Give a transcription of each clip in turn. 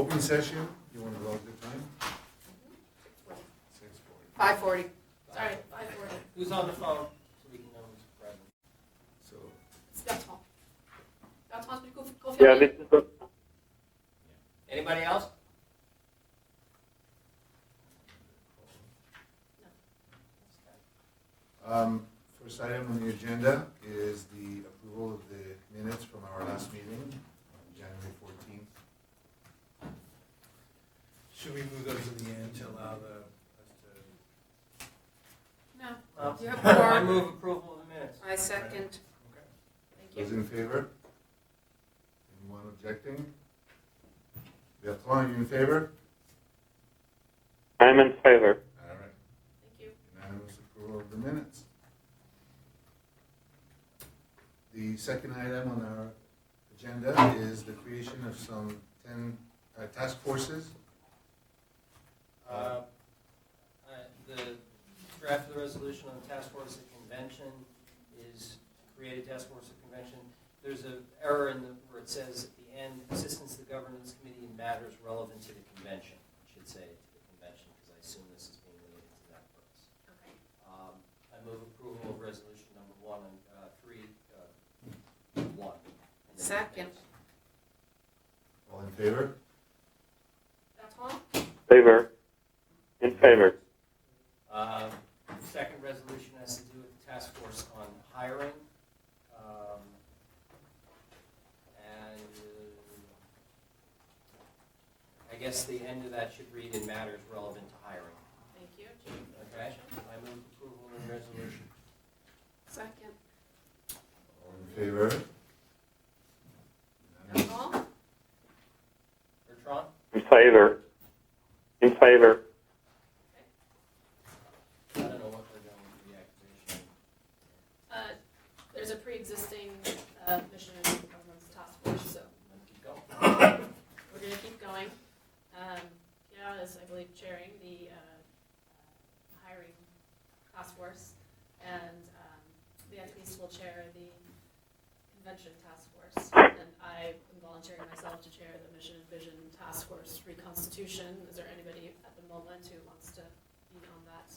Open session, you want to log the time? 6:40. 5:40. Sorry, 5:40. Who's on the phone so we can know who's present? So, It's Bertrand. Bertrand, peux-tu Yeah, confirmer? this is the, Anybody else? first item on the agenda is the approval of the minutes from our last meeting on January 14th. Should we move those to the end to allow us to? No. You have I four. move approval of the minutes. I second. Okay. Thank Those you. in favor? Anyone objecting? Bertrand, are you in favor? I'm in favor. All right. Thank you. Unanimous approval of the minutes. The second item on our agenda is the creation of some 10 task forces. The draft of the resolution on the task force at convention is create a task force at convention. There's an error where it says at the end, assistance to the governance committee in matters relevant to the convention. It should say to the convention because I assume this is being related to that purpose. Okay. I move approval of resolution number 1 on 3.1. Second. All in favor? Bertrand? Favor. In favor. Second resolution has to do with the task force on hiring. I guess the end of that should read in matters relevant to hiring. Thank you. Okay? I move approval of the resolution. Second. All in favor? Unanimous. Bertrand? Bertrand? In favor. In favor. I don't know what we're doing with the activation. There's a pre-existing mission and governance task force, so Keep going. we're going to keep going. Kiara is, I believe, chairing the hiring task force, and the activists will chair the convention task force. And I am volunteering myself to chair the mission and vision task force reconstitution. Is there anybody at the moment who wants to be on that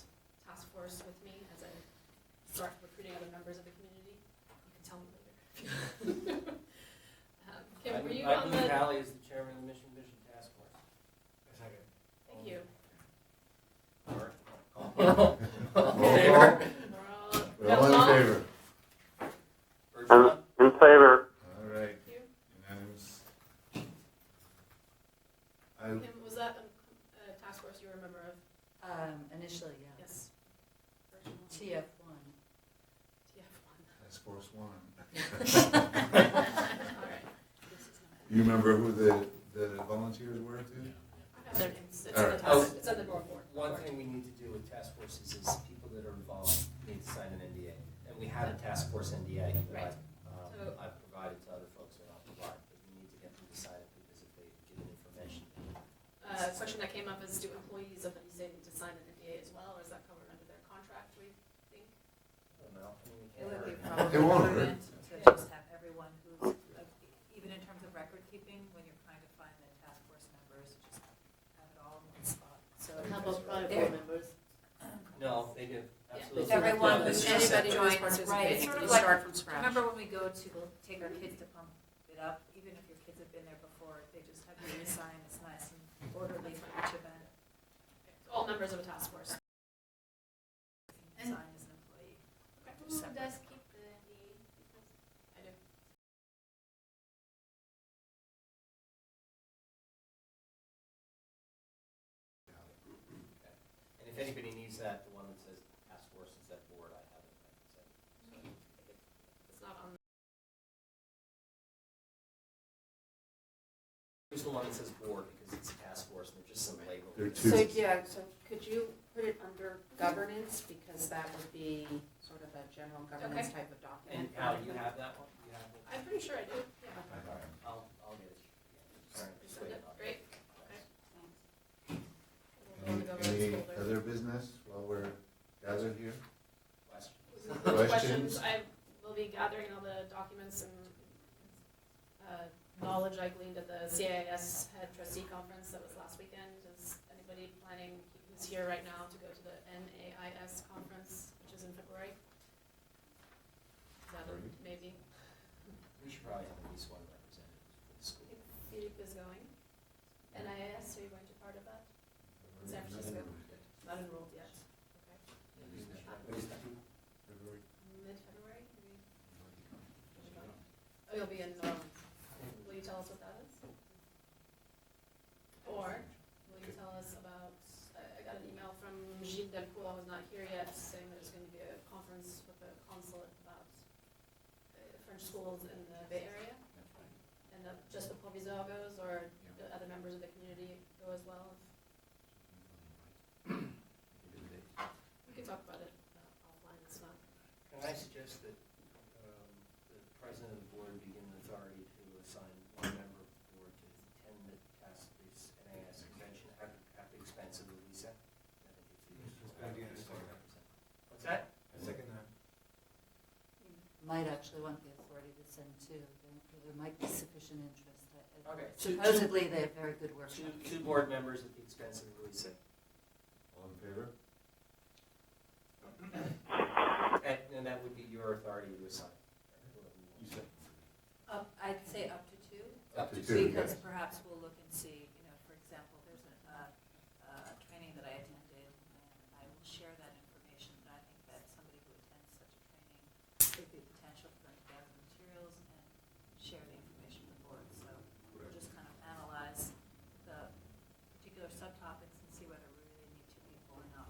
task force with me as I start recruiting other members of the community? You can tell me later. Kim, were you I on believe the? Hallie is the chairman of the mission vision task force. Second. Thank you. All in We're favor? all in favor. Bertrand? In favor. All right. Thank you. Unanimous. Kim, was that a task force you were a member of? Initially, yeah. Yes. TF1. TF1. Task Force 1. All right. You remember who the volunteers were too? It's in All the right. task, it's in the North Board. One thing we need to do with task forces is people that are involved need to sign an NDA. And we have a task force NDA Right. that So- I've provided to other folks that I'll provide, but we need to get them to sign it because if they've given information. A question that came up is, do employees of NBC need to sign an NDA as well, or is that covered under their contract, we think? I don't know. I mean, we It can't would be hurt. probably It won't prudent to hurt. just have everyone who's, even in terms of record keeping, when you're trying to find the task force members, just have it all in one spot. So How about private board members? No, they do, absolutely. everyone No, who's it's just Anybody who's joins, participating, right, it's sort you of like, start from scratch. remember when we go to take our kids to pump it up, even if your kids have been there before, they just have you sign, it's nice and orderly for each event. So all members of a task force. Sign as an employee. Who does keep the NDA? I do. And if anybody needs that, the one that says task force is that board, I have it, I can send it. It's not on. Who's the one that says board, because it's a task force, and there's just some label. There are So, two. yeah, so could you put it under governance, because that would be sort of a general governance type of And document. Al, you have that one? You have it? I'm pretty sure I do, yeah. All right, I'll get it. Sorry, just Send wait it, on great. Any, any other business while we're gathered here? Question. Questions? Questions, I will be gathering all the documents and knowledge I gleaned at the CIS head trustee conference that was last weekend. Is anybody planning, who's here right now, to go to the NAIS conference, which is in February? Is that a maybe? We should probably have at least one representative for the school. Philippe is going. NIS, are you going to part of that? In San Francisco? Not enrolled yet. Okay. What is that? February. Mid-February, maybe? Oh, you'll be in New Orleans. Will you tell us what that is? Or will you tell us about, I got an email from Gilles Delcourt, who's not here yet, saying there's going to be a conference with the consulate about French schools in the Bay Area. And just the proviseur goes, or the other members of the community go as well? We can talk about it offline, it's not. Can I suggest that the president of the board be given authority to assign one member of the board to attend the NAS convention at the expense of Lisa? I think it's Good idea, I second that. What's that? I second that. You might actually want the authority to send two. There might be sufficient interest. Okay. Supposedly, they have very good workshops. Two board members at the expense of Lisa. All in favor? And that would be your authority to assign. You said. I'd say up to two. Up to two, Because yes. perhaps we'll look and see, for example, there's a training that I attended, and I will share that information, but I think that somebody who attends such a training, there'd be potential for them to gather materials and share the information with the board. So we'll just kind of analyze the particular subtopics and see whether we really need two people or not.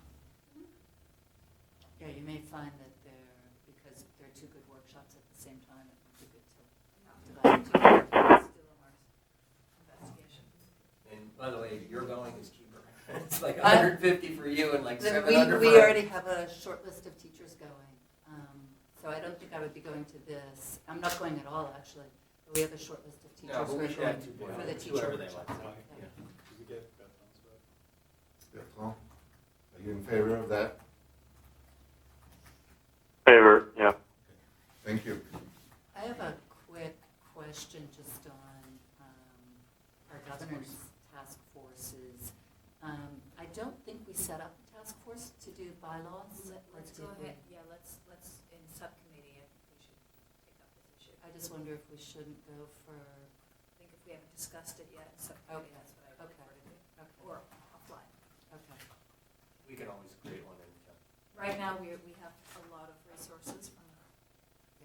Yeah, you may find that because there are two good workshops at the same time, it would be good to divide Do a little more investigation. And by the way, your going is cheaper. It's like 150 for you and like 700 We for already have a short list of teachers going, so I don't think I would be going to this. I'm not going at all, actually. But we have a short list of teachers No, but who we are should have going two board for the members, teacher whoever they workshop. want. Yeah. Bertrand, are you in favor of that? Favor, yeah. Thank you. I have a quick question just on our governance task forces. I don't think we set up a task force to do bylaws. Let's Did go we? ahead, let's, in subcommittee, I think we should take up this issue. I just wonder if we shouldn't go for, I think if we haven't discussed it yet, in subcommittee, that's what I would prefer to do, okay, or offline. okay. We can always create one anytime. Right now, we have a lot of resources from,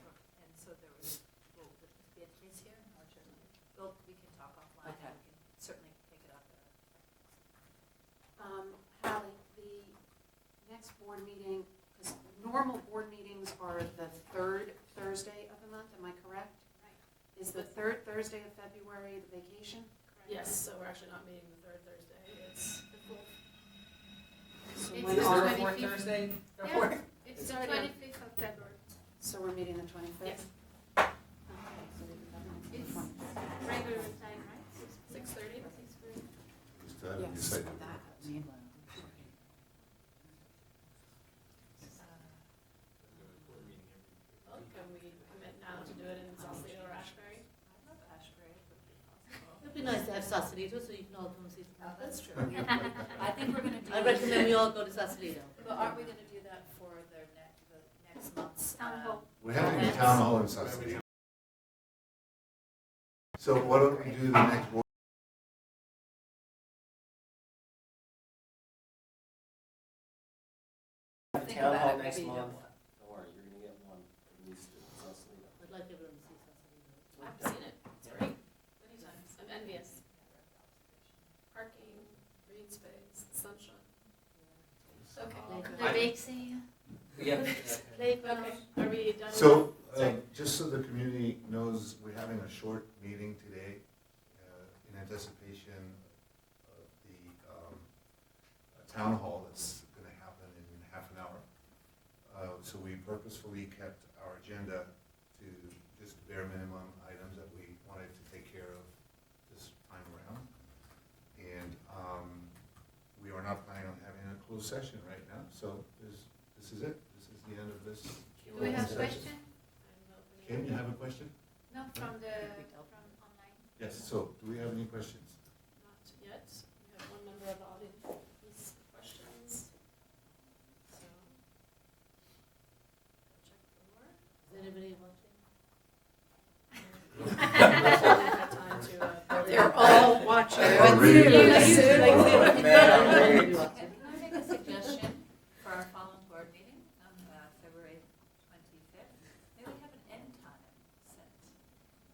and so there was, well, the case here, we can talk offline, Okay. and we can certainly take it up at Hallie, the next board meeting, because normal board meetings are the third Thursday of the month, am I correct? Right. Is the third Thursday of February the vacation? Yes, so we're actually not meeting the third Thursday, it's the fourth. So It's when the are- 25th. Thursday? Yeah, it's It's the already- 25th of February. So we're meeting the 25th? Yes. Okay, so we can have it It's on the 25th. regular time, right? 6:30? 6:30. Just to have you Yes, say. that. Meanwhile. Well, can we commit now to do it in Sausalito or Ashbury? I love Ashbury, if it would be possible. It'd be nice to have Sausalito so you can all come see. That's true. I think we're gonna do. I recommend we all go to Sausalito. But aren't we gonna do that for the next month's? Town hall. We're having a town hall in Sausalito. So why don't we do the next board? Think Town about hall it, next maybe month. one. Don't worry, you're gonna get one at least in Sausalito. I'd like everyone to see Sausalito. I've seen it, it's great, many times, I'm envious. Parking, green space, sunshine. Okay. The bake sale, We have, playground. Okay, are we done? with So, Sorry. just so the community knows, we're having a short meeting today in anticipation of the town hall that's going to happen in half an hour. So we purposefully kept our agenda to just bare minimum items that we wanted to take care of this time around. And we are not planning on having a closed session right now, so this is it. This is the end of this. Do we have Session. question? Kim, you have a question? No, from online. Yes, so do we have any questions? Not yet. We have one member of the audience with questions. So, check for more. Is anybody watching? We have time to, They're all watching. Oh, really? Can I make a suggestion for our following board meeting on February 25th? Maybe we have an end time set.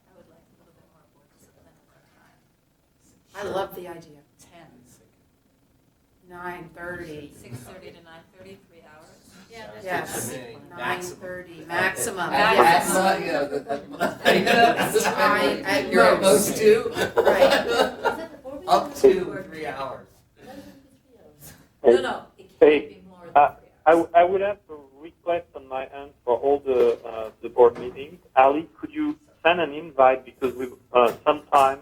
I would like a little bit more board discipline of our time. I love the idea. 10. 9:30. 6:30 to 9:30, 3 hours. Yeah, that's Yes. Maximum. 9:30 maximum, At yes. You're at most 2? Right. Is that the board meeting? Up to 3 hours. Why does it have to be 3 hours? No, it can't be more than 3 hours. I would have a request on my end for all the board meetings. Ali, could you send an invite because we sometime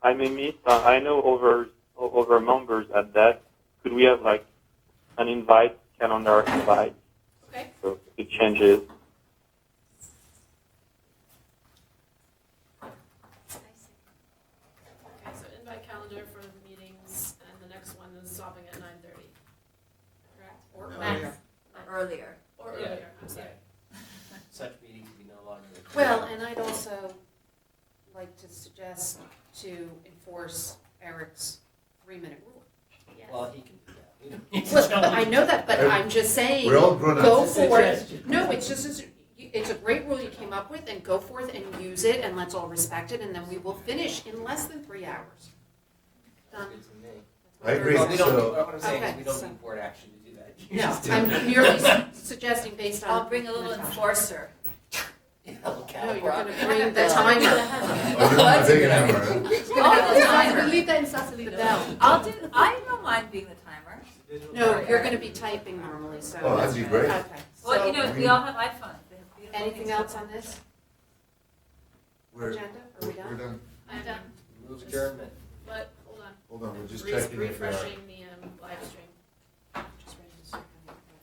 I may miss. I know over members at that. Could we have like an invite, calendar invite? Okay. So it changes. Okay, so invite calendar for the meetings, and the next one is stopping at 9:30. Correct? Or No. earlier. Earlier. Or Yeah. earlier, I'm sorry. Such meetings be no longer. Well, and I'd also like to suggest to enforce Eric's 3-minute rule. Yes. Well, he can, yeah. Well, I know that, but I'm just saying, We're all grown go ups. for it. No, it's just, it's a great rule you came up with, and go forth and use it, and let's all respect it, and then we will finish in less than 3 hours. Sounds good to me. I agree. Well, we don't, So- what I'm saying is Okay, we don't so- need board action to do that. You No, just do I'm it. merely suggesting based on. I'll bring a little Natasha. enforcer. Yeah, look out. No, you're gonna bring the timer. I'm taking a hammer. Oh, the timer. We leave that in Sausalito. The bell. I don't mind being the timer. No, you're gonna be typing normally, so. Oh, that'd be great. Okay, Well, you so, know, we all have iPhones. They have beautiful anything things. else on this We're, agenda? Are we we're done? done. I'm done, Move adjournment. but hold on. Hold on, we're just Re- checking if we are. Refreshing the live stream. Just ready to start.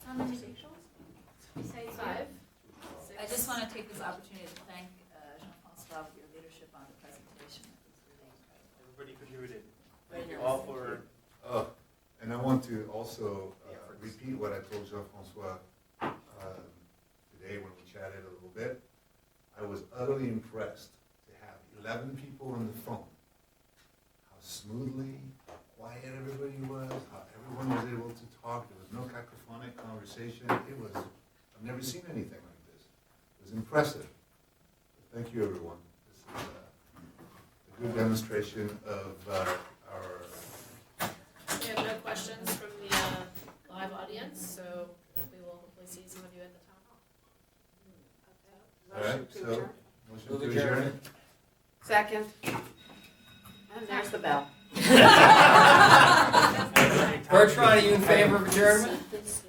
How many pictures? Besides 5, I just want to take this opportunity to thank Jean-Francois for your leadership on the presentation. It was really incredible. Everybody contributed. Very Thank you nice. all for, And I want to also repeat what I told Jean-Francois today when we chatted a little bit. I was utterly impressed to have 11 people on the phone. How smoothly, how quiet everybody was, how everyone was able to talk. There was no cacophonic conversation. I've never seen anything like this. It was impressive. Thank you, everyone. This is a good demonstration of our we have no questions from the live audience, so we will hopefully see some of you at the town hall. All Motion right, to so, adjourn? motion Move to adjourned. adjourn. Second. And there's the bell. Bertrand, are you in favor of adjournment? This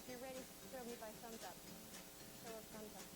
If you're ready, show me by thumbs up. Show of thumbs up.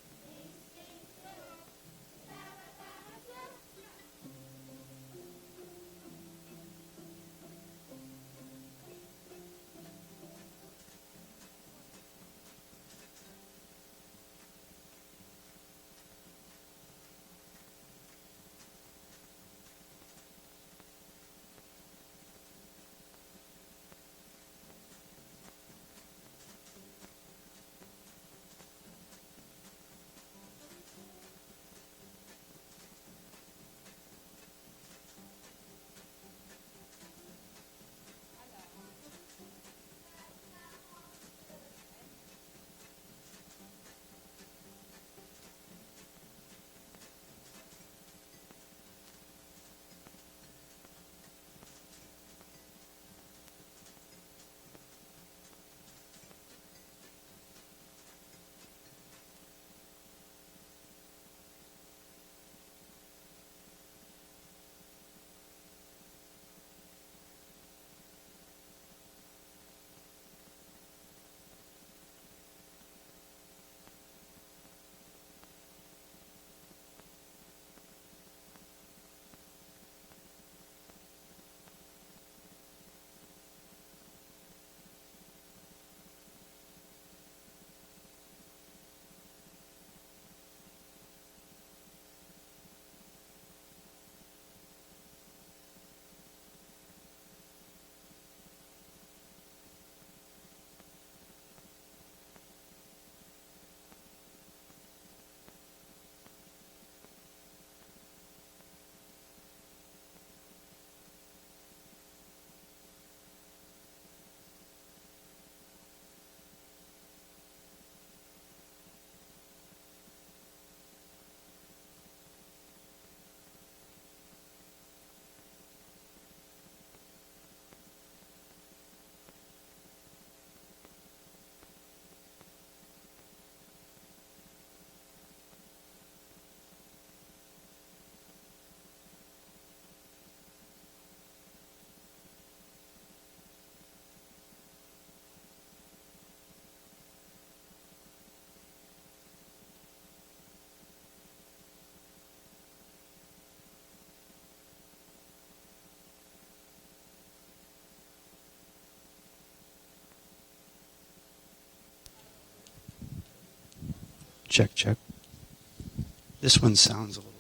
Check, check. This one sounds a little.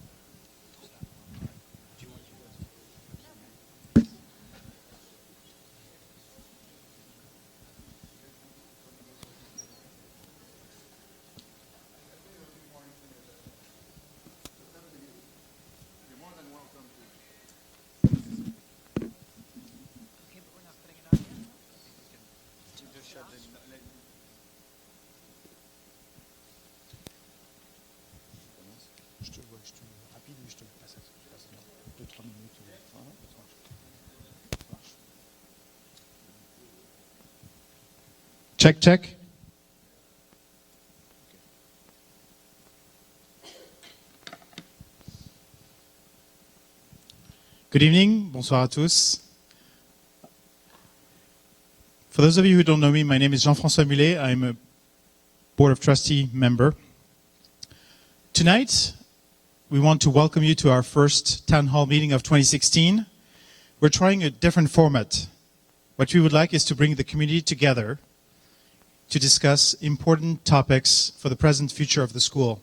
Check, check. Good evening, bonsoir à tous. For those of you who don't know me, my name is Jean-François Mullet. I'm a Board of Trustee member. Tonight, we want to welcome you to our first Town Hall meeting of 2016. We're trying a different format. What we would like is to bring the community together to discuss important topics for the present future of the school.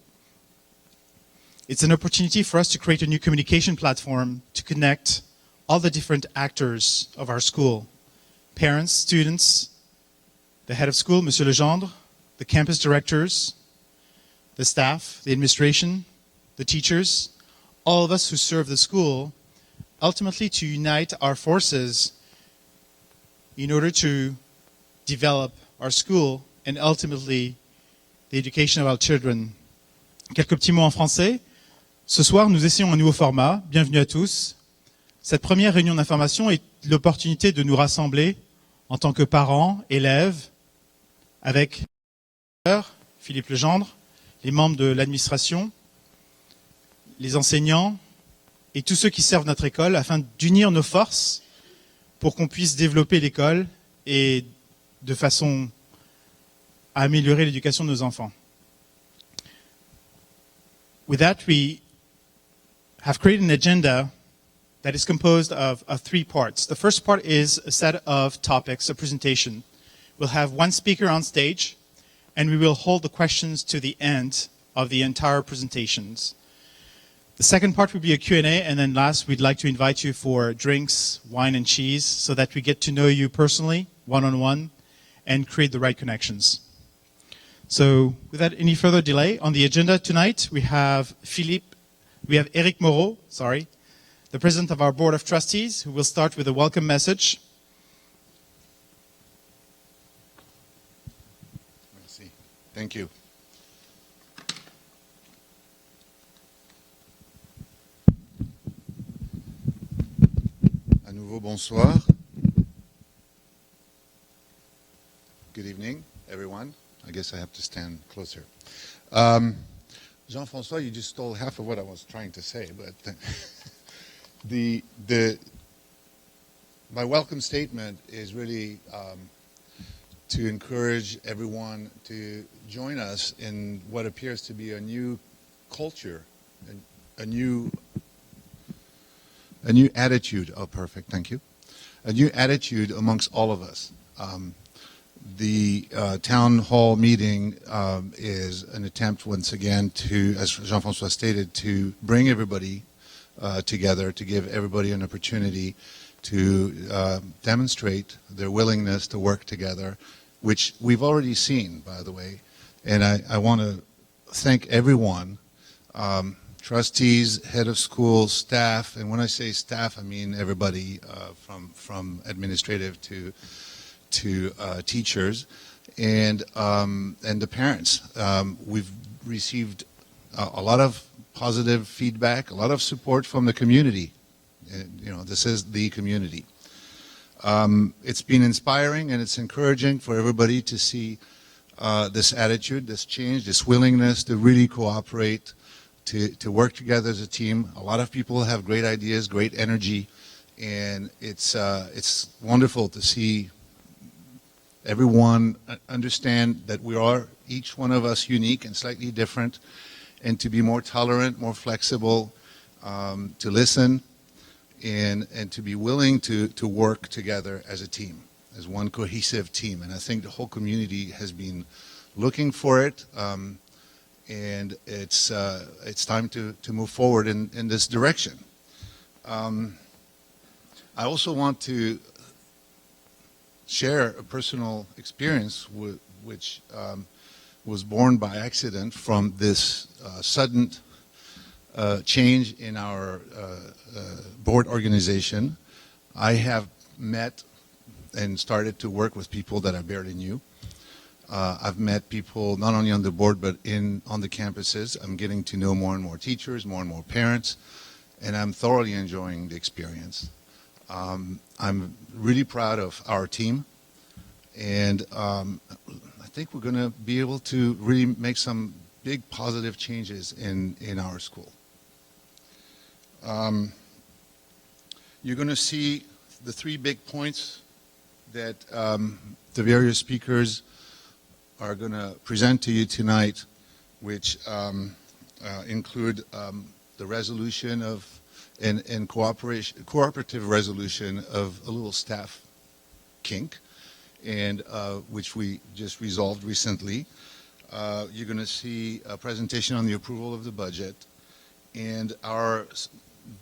It's an opportunity for us to create a new communication platform to connect all the different actors of our school: parents, students, the head of school, Monsieur Legendre, the campus directors, the staff, the administration, the teachers, all of us who serve the school, ultimately to unite our forces in order to develop our school and ultimately the education of our children. Quelques petits mots en français. Ce soir, nous essayons un nouveau format. Bienvenue à tous. Cette première réunion d'information est l'opportunité de nous rassembler en tant que parents, élèves, avec Philippe Legendre, les membres de l'administration, les enseignants et tous ceux qui servent notre école afin d'unir nos forces pour qu'on puisse développer l'école et de façon à améliorer l'éducation de nos enfants. With that, we have created an agenda that is composed of 3 parts. The first part is a set of topics, a presentation. We'll have one speaker on stage, and we will hold the questions to the end of the entire presentations. The second part will be a Q&A, and then last, we'd like to invite you for drinks, wine, and cheese so that we get to know you personally, one-on-one, and create the right connections. So without any further delay, on the agenda tonight, we have Eric Moreau, the president of our board of trustees, who will start with a welcome message. Merci. Thank you. À nouveau, bonsoir. Good evening, everyone. I guess I have to stand closer. Jean-François, you just stole half of what I was trying to say, but my welcome statement is really to encourage everyone to join us in what appears to be a new culture, a new attitude. Oh, perfect, thank you. A new attitude amongst all of us. The town hall meeting is an attempt once again to, as Jean-François stated, to bring everybody together, to give everybody an opportunity to demonstrate their willingness to work together, which we've already seen, by the way. And I want to thank everyone, trustees, head of school, staff, and when I say staff, I mean everybody from administrative to teachers and the parents. We've received a lot of positive feedback, a lot of support from the community. This is the community. It's been inspiring and it's encouraging for everybody to see this attitude, this change, this willingness to really cooperate, to work together as a team. A lot of people have great ideas, great energy, and it's wonderful to see everyone understand that we are, each one of us, unique and slightly different, and to be more tolerant, more flexible, to listen, and to be willing to work together as a team, as one cohesive team. And I think the whole community has been looking for it, and it's time to move forward in this direction. I also want to share a personal experience which was born by accident from this sudden change in our board organization. I have met and started to work with people that I barely knew. I've met people not only on the board but on the campuses. I'm getting to know more and more teachers, more and more parents, and I'm thoroughly enjoying the experience. I'm really proud of our team, and I think we're going to be able to really make some big positive changes in our school. You're going to see the 3 big points that the various speakers are going to present to you tonight, which include the resolution of and cooperative resolution of a little staff kink, and which we just resolved recently. You're going to see a presentation on the approval of the budget, and our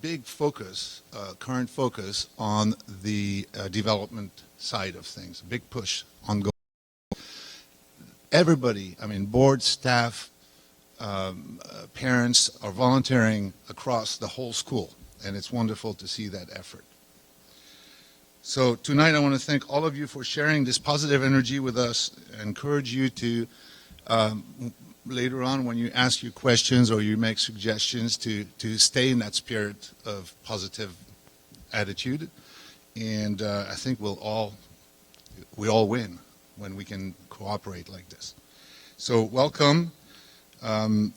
big focus, current focus on the development side of things, big push ongoing. Everybody, I mean, board, staff, parents are volunteering across the whole school, and it's wonderful to see that effort. So tonight I want to thank all of you for sharing this positive energy with us. I encourage you to, later on when you ask your questions or you make suggestions, to stay in that spirit of positive attitude. And I think we all win when we can cooperate like this. So welcome. And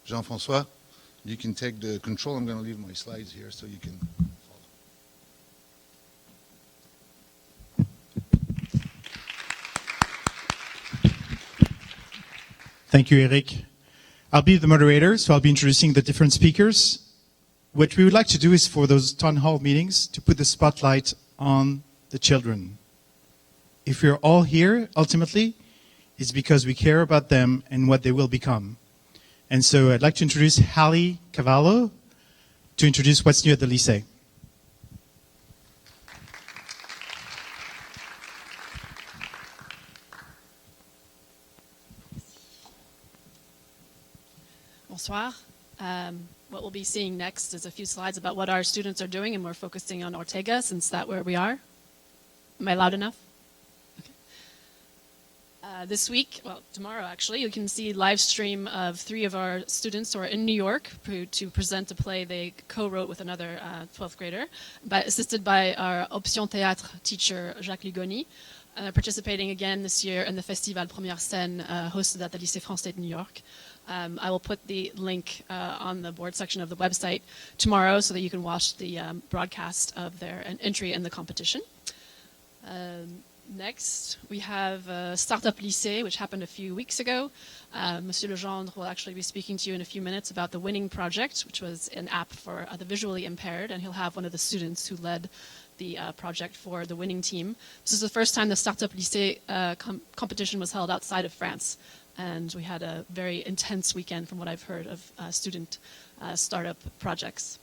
Jean-François, you can take the control. I'm going to leave my slides here so you can follow. Thank you, Eric. I'll be the moderator, so I'll be introducing the different speakers. What we would like to do is for those town hall meetings to put the spotlight on the children. If we're all here, ultimately, it's because we care about them and what they will become. And so I'd like to introduce Hallie Cavallo to introduce what's new at the lycée. Bonsoir. What we'll be seeing next is a few slides about what our students are doing, and we're focusing on Ortega since that's where we are. Am I loud enough? This week, well, tomorrow actually, you can see live stream of 3 of our students who are in New York to present a play they co-wrote with another 12th grader, assisted by our Option Théâtre teacher, Jacques Ligoni, participating again this year in the Festival Première Scène hosted at the Lycée Français de New York. I will put the link on the board section of the website tomorrow so that you can watch the broadcast of their entry in the competition. Next, we have Startup Lycée, which happened a few weeks ago. Monsieur Legendre will actually be speaking to you in a few minutes about the Winning Project, which was an app for the visually impaired, and he'll have one of the students who led the project for the winning team. This is the first time the Startup Lycée competition was held outside of France, and we had a very intense weekend from what I've heard of student startup projects.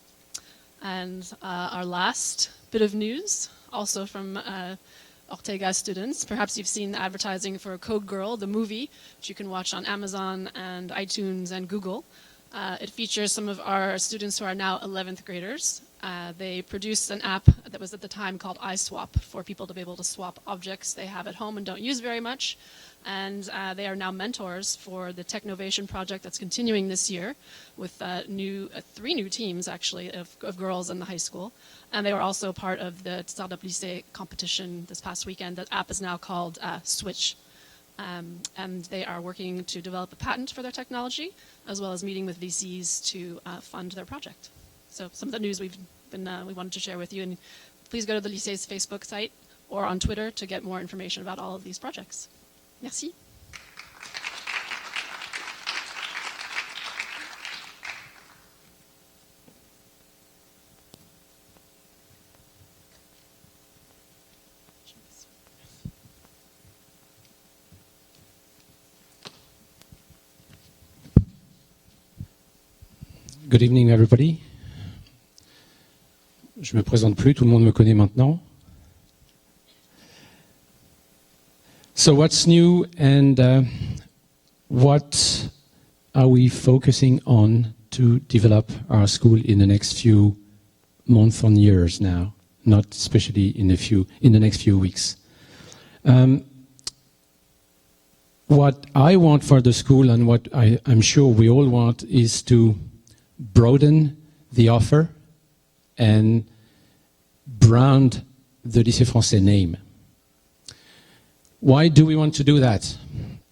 And our last bit of news, also from Ortega students. Perhaps you've seen the advertising for Code Girl, the movie, which you can watch on Amazon and iTunes and Google. It features some of our students who are now 11th graders. They produced an app that was at the time called iSwap for people to be able to swap objects they have at home and don't use very much. And they are now mentors for the Technovation project that's continuing this year with 3 new teams, actually, of girls in the high school. And they were also part of the Startup Lycée competition this past weekend. The app is now called Switch. And they are working to develop a patent for their technology, as well as meeting with VCs to fund their project. So some of the news we wanted to share with you. And please go to the Lycée's Facebook site or on Twitter to get more information about all of these projects. Merci. Good evening, everybody. Je me présente plus, tout le monde me connaît maintenant. So what's new and what are we focusing on to develop our school in the next few months and years now, not especially in the next few weeks? What I want for the school and what I'm sure we all want is to broaden the offer and brand the Lycée Français name. Why do we want to do that?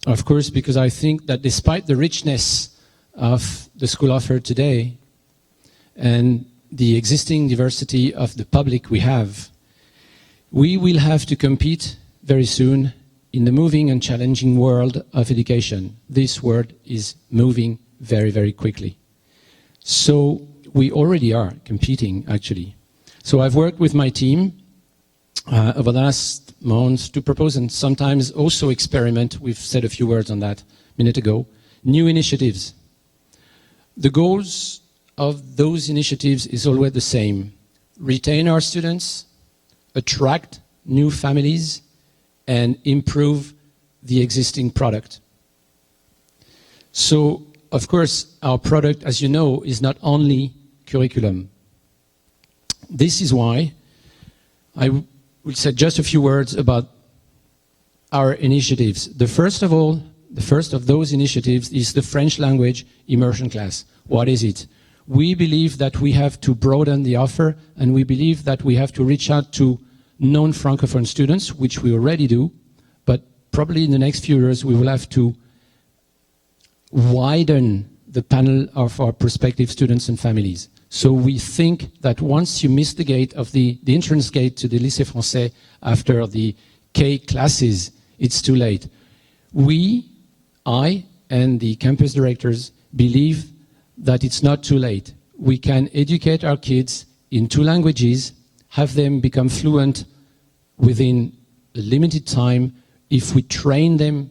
Of course, because I think that despite the richness of the school offer today and the existing diversity of the public we have, we will have to compete very soon in the moving and challenging world of education. This world is moving very, very quickly. So we already are competing, actually. So I've worked with my team over the last months to propose and sometimes also experiment. We've said a few words on that a minute ago. New initiatives. The goals of those initiatives is always the same. Retain our students, attract new families, and improve the existing product. So, of course, our product, as you know, is not only curriculum. This is why I will say just a few words about our initiatives. The first of those initiatives is the French language immersion class. What is it? We believe that we have to broaden the offer, and we believe that we have to reach out to non-Francophone students, which we already do, but probably in the next few years we will have to widen the panel of our prospective students and families. So we think that once you miss the gate of the entrance gate to the Lycée Français after the K classes, it's too late. I and the campus directors believe that it's not too late. We can educate our kids in 2 languages, have them become fluent within a limited time if we train them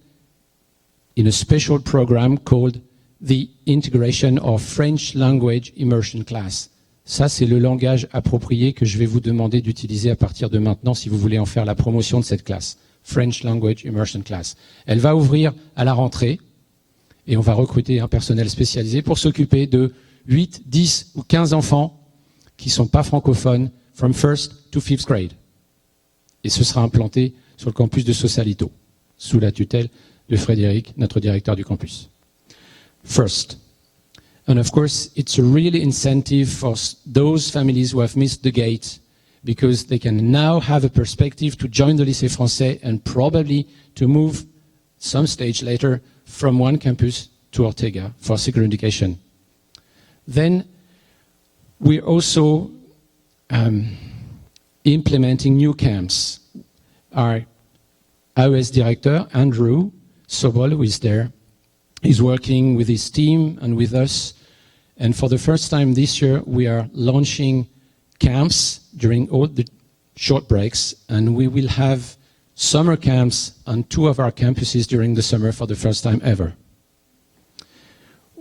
in a special program called the Integration of French Language Immersion Class. Ça, c'est le langage approprié que je vais vous demander d'utiliser à partir de maintenant si vous voulez en faire la promotion de cette classe. French Language Immersion Class. Elle va ouvrir à la rentrée et on va recruter un personnel spécialisé pour s'occuper de 8, 10 ou 15 enfants qui ne sont pas francophones from 1st to 5th grade. Et ce sera implanté sur le campus de Sausalito, sous la tutelle de Frédéric, notre directeur du campus. First, and of course, it's a really incentive for those families who have missed the gate because they can now have a perspective to join the Lycée Français and probably to move some stage later from one campus to Ortega for secondary education. Then we're also implementing new camps. Our AES director, Andrew Sobol, who is there, is working with his team and with us. And for the first time this year, we are launching camps during all the short breaks. And we will have summer camps on 2 of our campuses during the summer for the first time ever.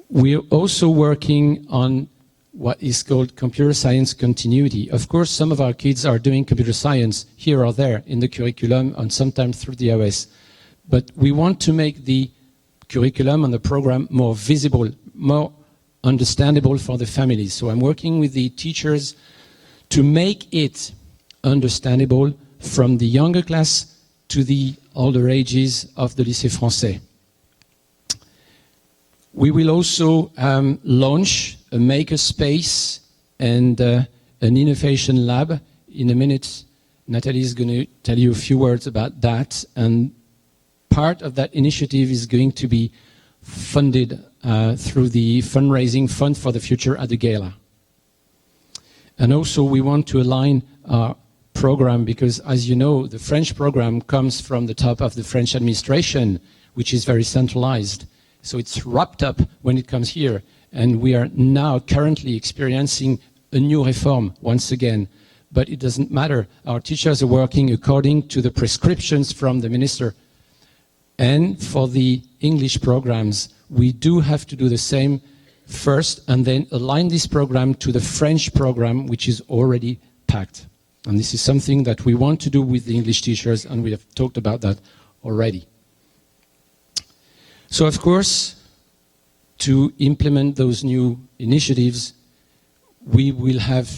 We are also working on what is called computer science continuity. Of course, some of our kids are doing computer science here or there in the curriculum and sometimes through the OS. But we want to make the curriculum and the program more visible, more understandable for the families. So I'm working with the teachers to make it understandable from the younger class to the older ages of the Lycée Français. We will also launch a maker space and an innovation lab. In a minute, Natalie is going to tell you a few words about that. And part of that initiative is going to be funded through the fundraising fund for the future at the gala. And also we want to align our program because, as you know, the French program comes from the top of the French administration, which is very centralized. So it's wrapped up when it comes here. And we are now currently experiencing a new reform once again. But it doesn't matter. Our teachers are working according to the prescriptions from the minister. And for the English programs, we do have to do the same first and then align this program to the French program, which is already packed. And this is something that we want to do with the English teachers, and we have talked about that already. So, of course, to implement those new initiatives, we will have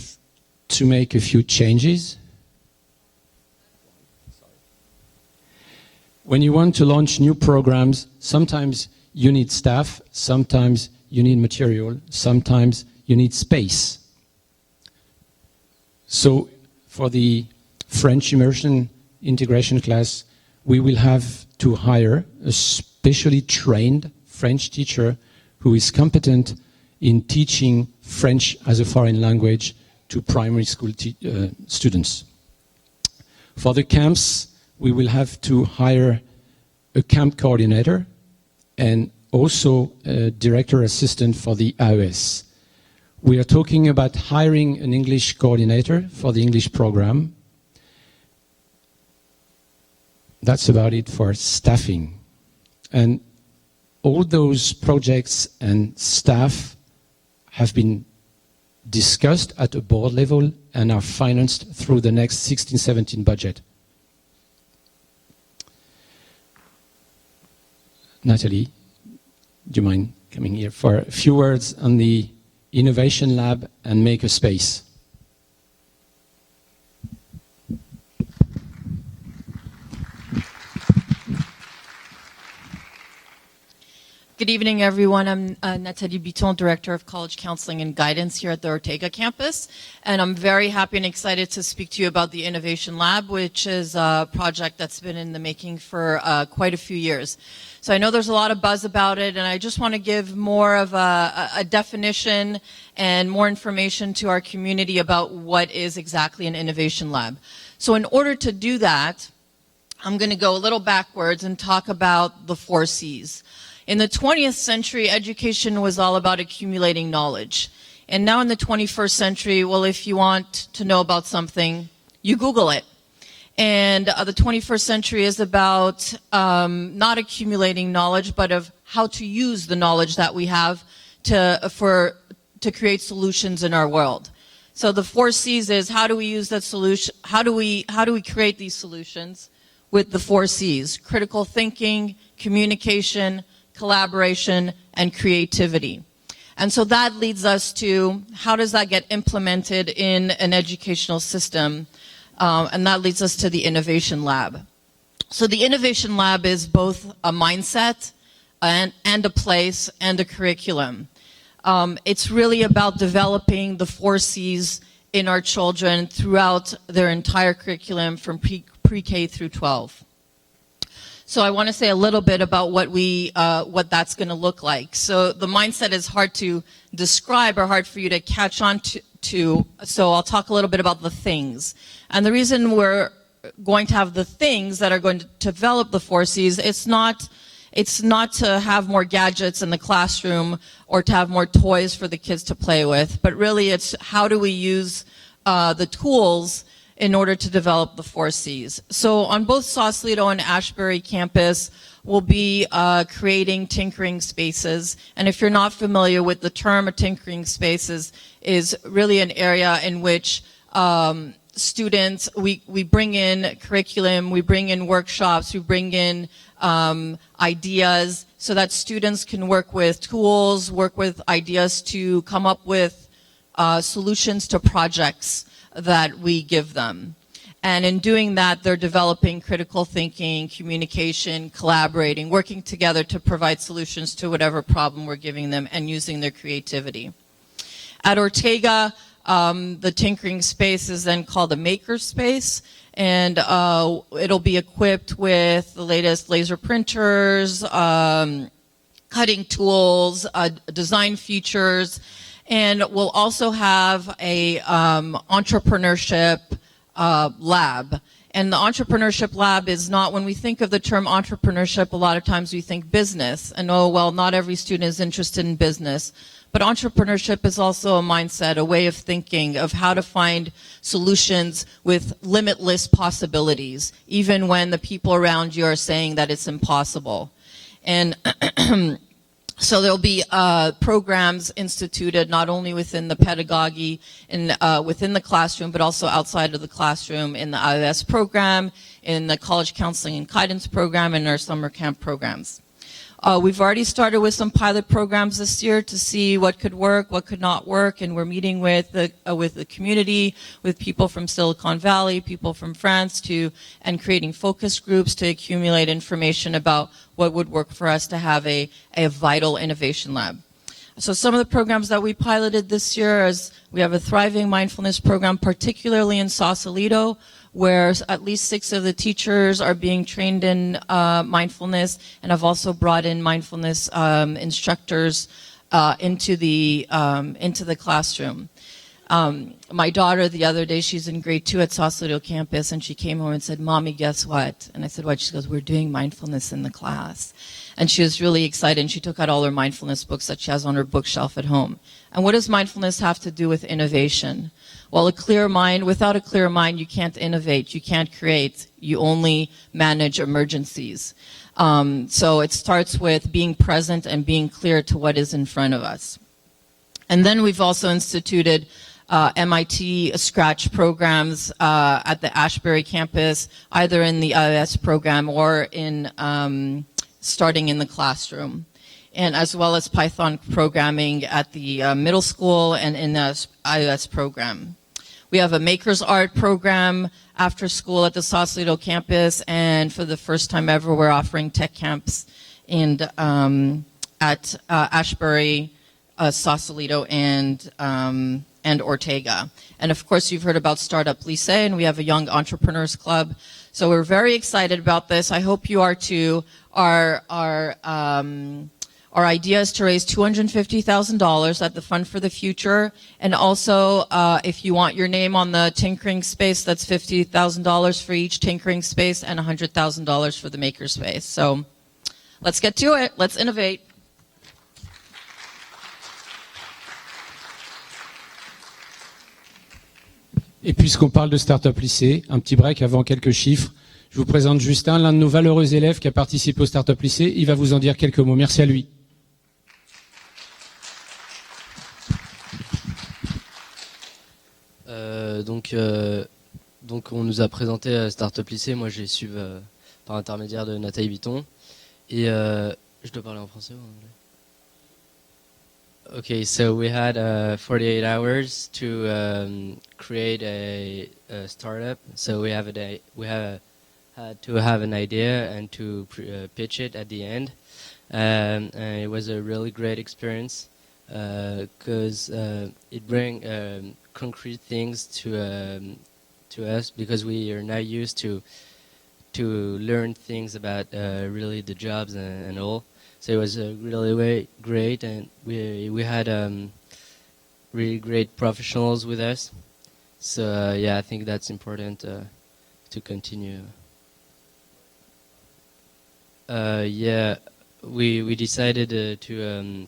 to make a few changes. When you want to launch new programs, sometimes you need staff, sometimes you need material, sometimes you need space. So for the French immersion integration class, we will have to hire a specially trained French teacher who is competent in teaching French as a foreign language to primary school students. For the camps, we will have to hire a camp coordinator and also a director assistant for the AES. We are talking about hiring an English coordinator for the English program. that's about it for staffing. And all those projects and staff have been discussed at a board level and are financed through the next 16-17 budget. Natalie, do you mind coming here for a few words on the Innovation Lab and Makerspace? Good evening, everyone. I'm Nathalie Biton, Director of College Counseling and Guidance here at the Ortega campus. And I'm very happy and excited to speak to you about the Innovation Lab, which is a project that's been in the making for quite a few years. So I know there's a lot of buzz about it, and I just want to give more of a definition and more information to our community about what is exactly an Innovation Lab. So in order to do that, I'm going to go a little backwards and talk about the 4 C's. In the 20th century, education was all about accumulating knowledge. And now in the 21st century, well, if you want to know about something, you Google it. And the 21st century is about not accumulating knowledge, but of how to use the knowledge that we have to create solutions in our world. So the 4 C's is, how do we use that solution? How do we create these solutions with the 4 C's? Critical thinking, communication, collaboration, and creativity. And so that leads us to, how does that get implemented in an educational system? And that leads us to the Innovation Lab. So the Innovation Lab is both a mindset and a place and a curriculum. It's really about developing the 4 C's in our children throughout their entire curriculum from pre-K through 12. So I want to say a little bit about what that's going to look like. So the mindset is hard to describe or hard for you to catch on to, so I'll talk a little bit about the things. And the reason we're going to have the things that are going to develop the 4 C's, it's not to have more gadgets in the classroom or to have more toys for the kids to play with, but really it's how do we use the tools in order to develop the 4 C's. So on both Sausalito and Ashbury campus, we'll be creating tinkering spaces. And if you're not familiar with the term, a tinkering spaces is really an area in which students, we bring in curriculum, we bring in workshops, we bring in ideas so that students can work with tools, work with ideas to come up with solutions to projects that we give them. And in doing that, they're developing critical thinking, communication, collaborating, working together to provide solutions to whatever problem we're giving them and using their creativity. At Ortega, the tinkering space is then called a maker space, and it'll be equipped with the latest laser printers, cutting tools, design features, and we'll also have a entrepreneurship lab. And the entrepreneurship lab is not, when we think of the term entrepreneurship, a lot of times we think business. And oh, well, not every student is interested in business. But entrepreneurship is also a mindset, a way of thinking of how to find solutions with limitless possibilities, even when the people around you are saying that it's impossible. And so there'll be programs instituted not only within the pedagogy and within the classroom, but also outside of the classroom in the IOS program, in the college counseling and guidance program, and our summer camp programs. We've already started with some pilot programs this year to see what could work, what could not work, and we're meeting with the community, with people from Silicon Valley, people from France, and creating focus groups to accumulate information about what would work for us to have a vital innovation lab. So some of the programs that we piloted this year is we have a thriving mindfulness program, particularly in Sausalito, where at least 6 of the teachers are being trained in mindfulness, and I've also brought in mindfulness instructors into the classroom. My daughter, the other day, she's in grade 2 at Sausalito campus, and she came home and said, "Mommy, guess what?" And I said, "What?" She goes, "We're doing mindfulness in the class." And she was really excited, and she took out all her mindfulness books that she has on her bookshelf at home. And what does mindfulness have to do with innovation? Well, without a clear mind, you can't innovate, you can't create, you only manage emergencies. So it starts with being present and being clear to what is in front of us. And then we've also instituted MIT Scratch programs at the Ashbury campus, either in the IOS program or in starting in the classroom, and as well as Python programming at the middle school and in the IOS program. We have a Makers Art program after school at the Sausalito campus, and for the first time ever, we're offering tech camps at Ashbury, Sausalito, and Ortega. And of course, you've heard about Startup Lycée, and we have a Young Entrepreneurs Club. So we're very excited about this. I hope you are too. Our idea is to raise $250,000 at the Fund for the Future. And also, if you want your name on the tinkering space, that's $50,000 for each tinkering space and $100,000 for the maker space. So let's get to it. Let's innovate. Et puisqu'on parle de Startup Lycée, un petit break avant quelques chiffres. Je vous présente Justin, l'un de nos valeureux élèves qui a participé au Startup Lycée. Il va vous en dire quelques mots. Merci à lui. Donc on nous a présenté Startup Lycée. Moi j'ai suivi par intermédiaire de Nathalie Bitton. Et je dois parler en français ou en anglais? Okay, so we had 48 hours to create a startup. So we had to have an idea and to pitch it at the end. And it was a really great experience because it brings concrete things to us, because we are not used to learn things about really the jobs and all. So it was really great, and we had really great professionals with us. So yeah, I think that's important to continue. Yeah, we decided to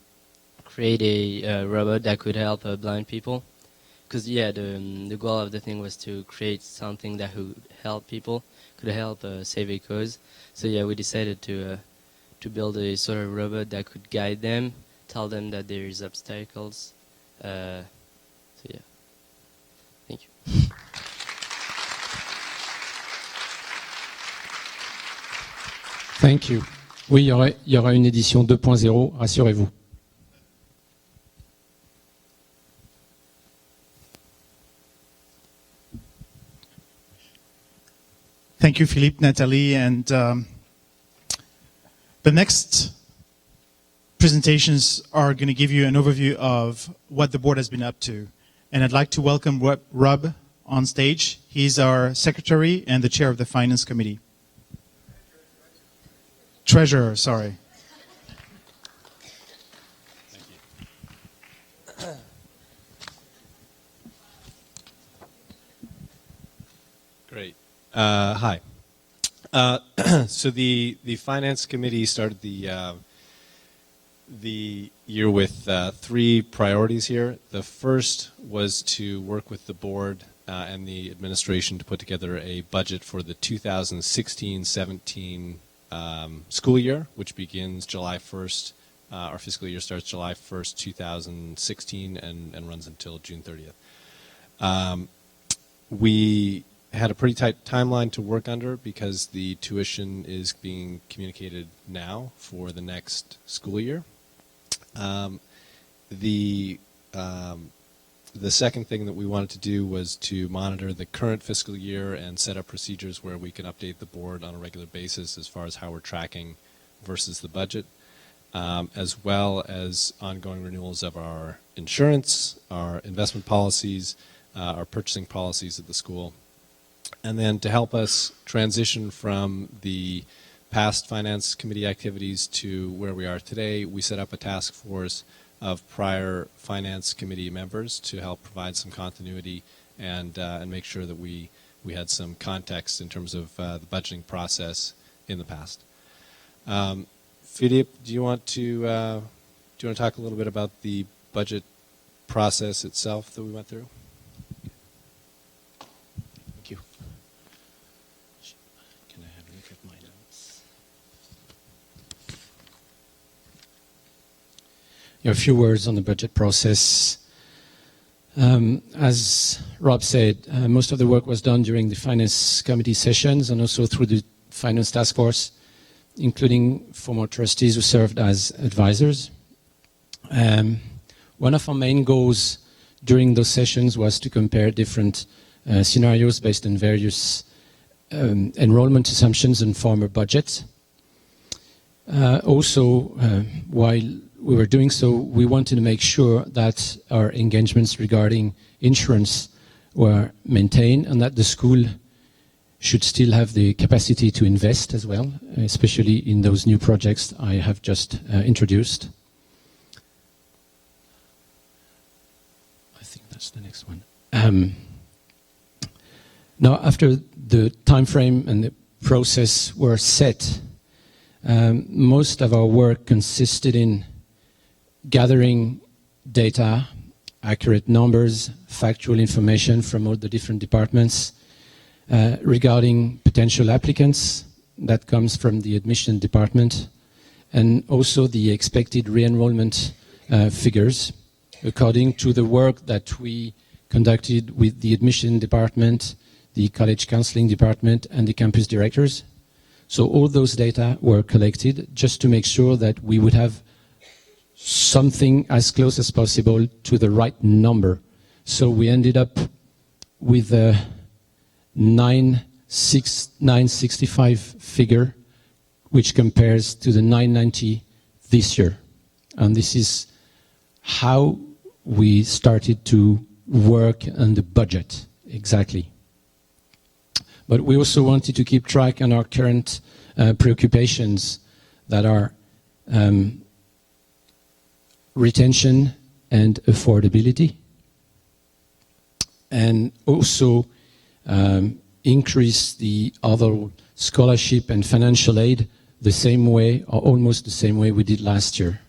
create a robot that could help blind people, because yeah, the goal of the thing was to create something that could help people, could help save a cause. So yeah, we decided to build a sort of robot that could guide them, tell them that there is obstacles. So yeah, thank you. Thank you. Oui, il y aura une édition 2.0, rassurez-vous. Thank you, Philippe, Nathalie, and the next presentations are going to give you an overview of what the board has been up to. And I'd like to welcome Rob on stage. He's our secretary and the chair of the finance committee. Treasurer, sorry. Great. Hi. So the finance committee started the year with 3 priorities here. The first was to work with the board and the administration to put together a budget for the 2016-17 school year, which begins July 1st. Our fiscal year starts July 1st, 2016, and runs until June 30th. We had a pretty tight timeline to work under because the tuition is being communicated now for the next school year. The second thing that we wanted to do was to monitor the current fiscal year and set up procedures where we can update the board on a regular basis as far as how we're tracking versus the budget, as well as ongoing renewals of our insurance, our investment policies, our purchasing policies at the school. And then to help us transition from the past finance committee activities to where we are today, we set up a task force of prior finance committee members to help provide some continuity and make sure that we had some context in terms of the budgeting process in the past. Philippe, do you want to talk a little bit about the budget process itself that we went through? Thank you. Can I have a look at my notes? A few words on the budget process. As Rob said, most of the work was done during the finance committee sessions and also through the finance task force, including former trustees who served as advisors. One of our main goals during those sessions was to compare different scenarios based on various enrollment assumptions and former budgets. While we were doing so, we wanted to make sure that our engagements regarding insurance were maintained and that the school should still have the capacity to invest as well, especially in those new projects I have just introduced. I think that's the next one. Now, after the time frame and the process were set, most of our work consisted in gathering data, accurate numbers, factual information from all the different departments regarding potential applicants. That comes from the admission department, and also the expected re-enrollment figures according to the work that we conducted with the admission department, the college counseling department, and the campus directors. So all those data were collected just to make sure that we would have something as close as possible to the right number. So we ended up with a 965 figure, which compares to the 990 this year. And this is how we started to work on the budget, exactly. But we also wanted to keep track on our current preoccupations that are retention and affordability, and also increase the other scholarship and financial aid the same way, or almost the same way we did last year.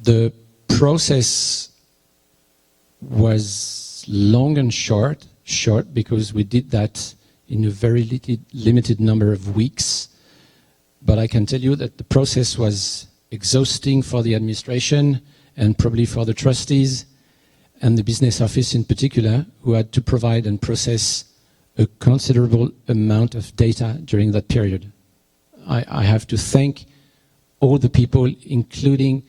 The process was long and short because we did that in a very limited number of weeks. But I can tell you that the process was exhausting for the administration and probably for the trustees and the business office in particular, who had to provide and process a considerable amount of data during that period. I have to thank all the people, including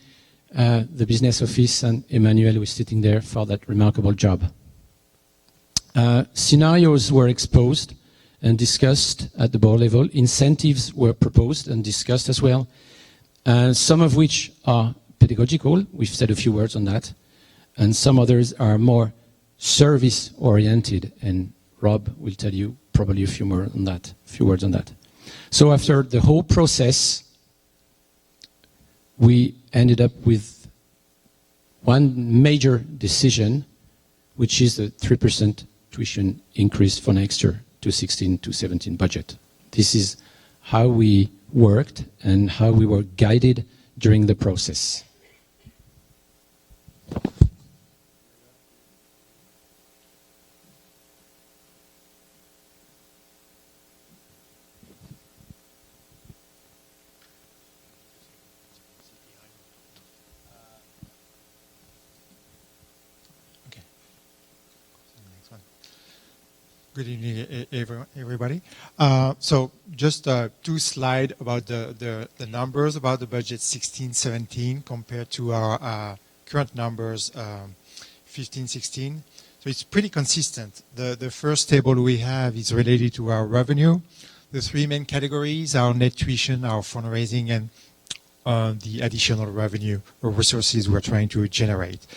the business office and Emmanuel, who is sitting there, for that remarkable job. Scenarios were exposed and discussed at the board level. Incentives were proposed and discussed as well, some of which are pedagogical. We've said a few words on that. And some others are more service-oriented, and Rob will tell you probably a few words on that. So after the whole process, we ended up with one major decision, which is the 3% tuition increase for next year to 16 to 17 budget. This is how we worked and how we were guided during the process. Good evening, everybody. So just two slides about the numbers about the budget 16-17 compared to our current numbers 15-16. So it's pretty consistent. The first table we have is related to our revenue. The three main categories are net tuition, our fundraising, and the additional revenue or resources we're trying to generate.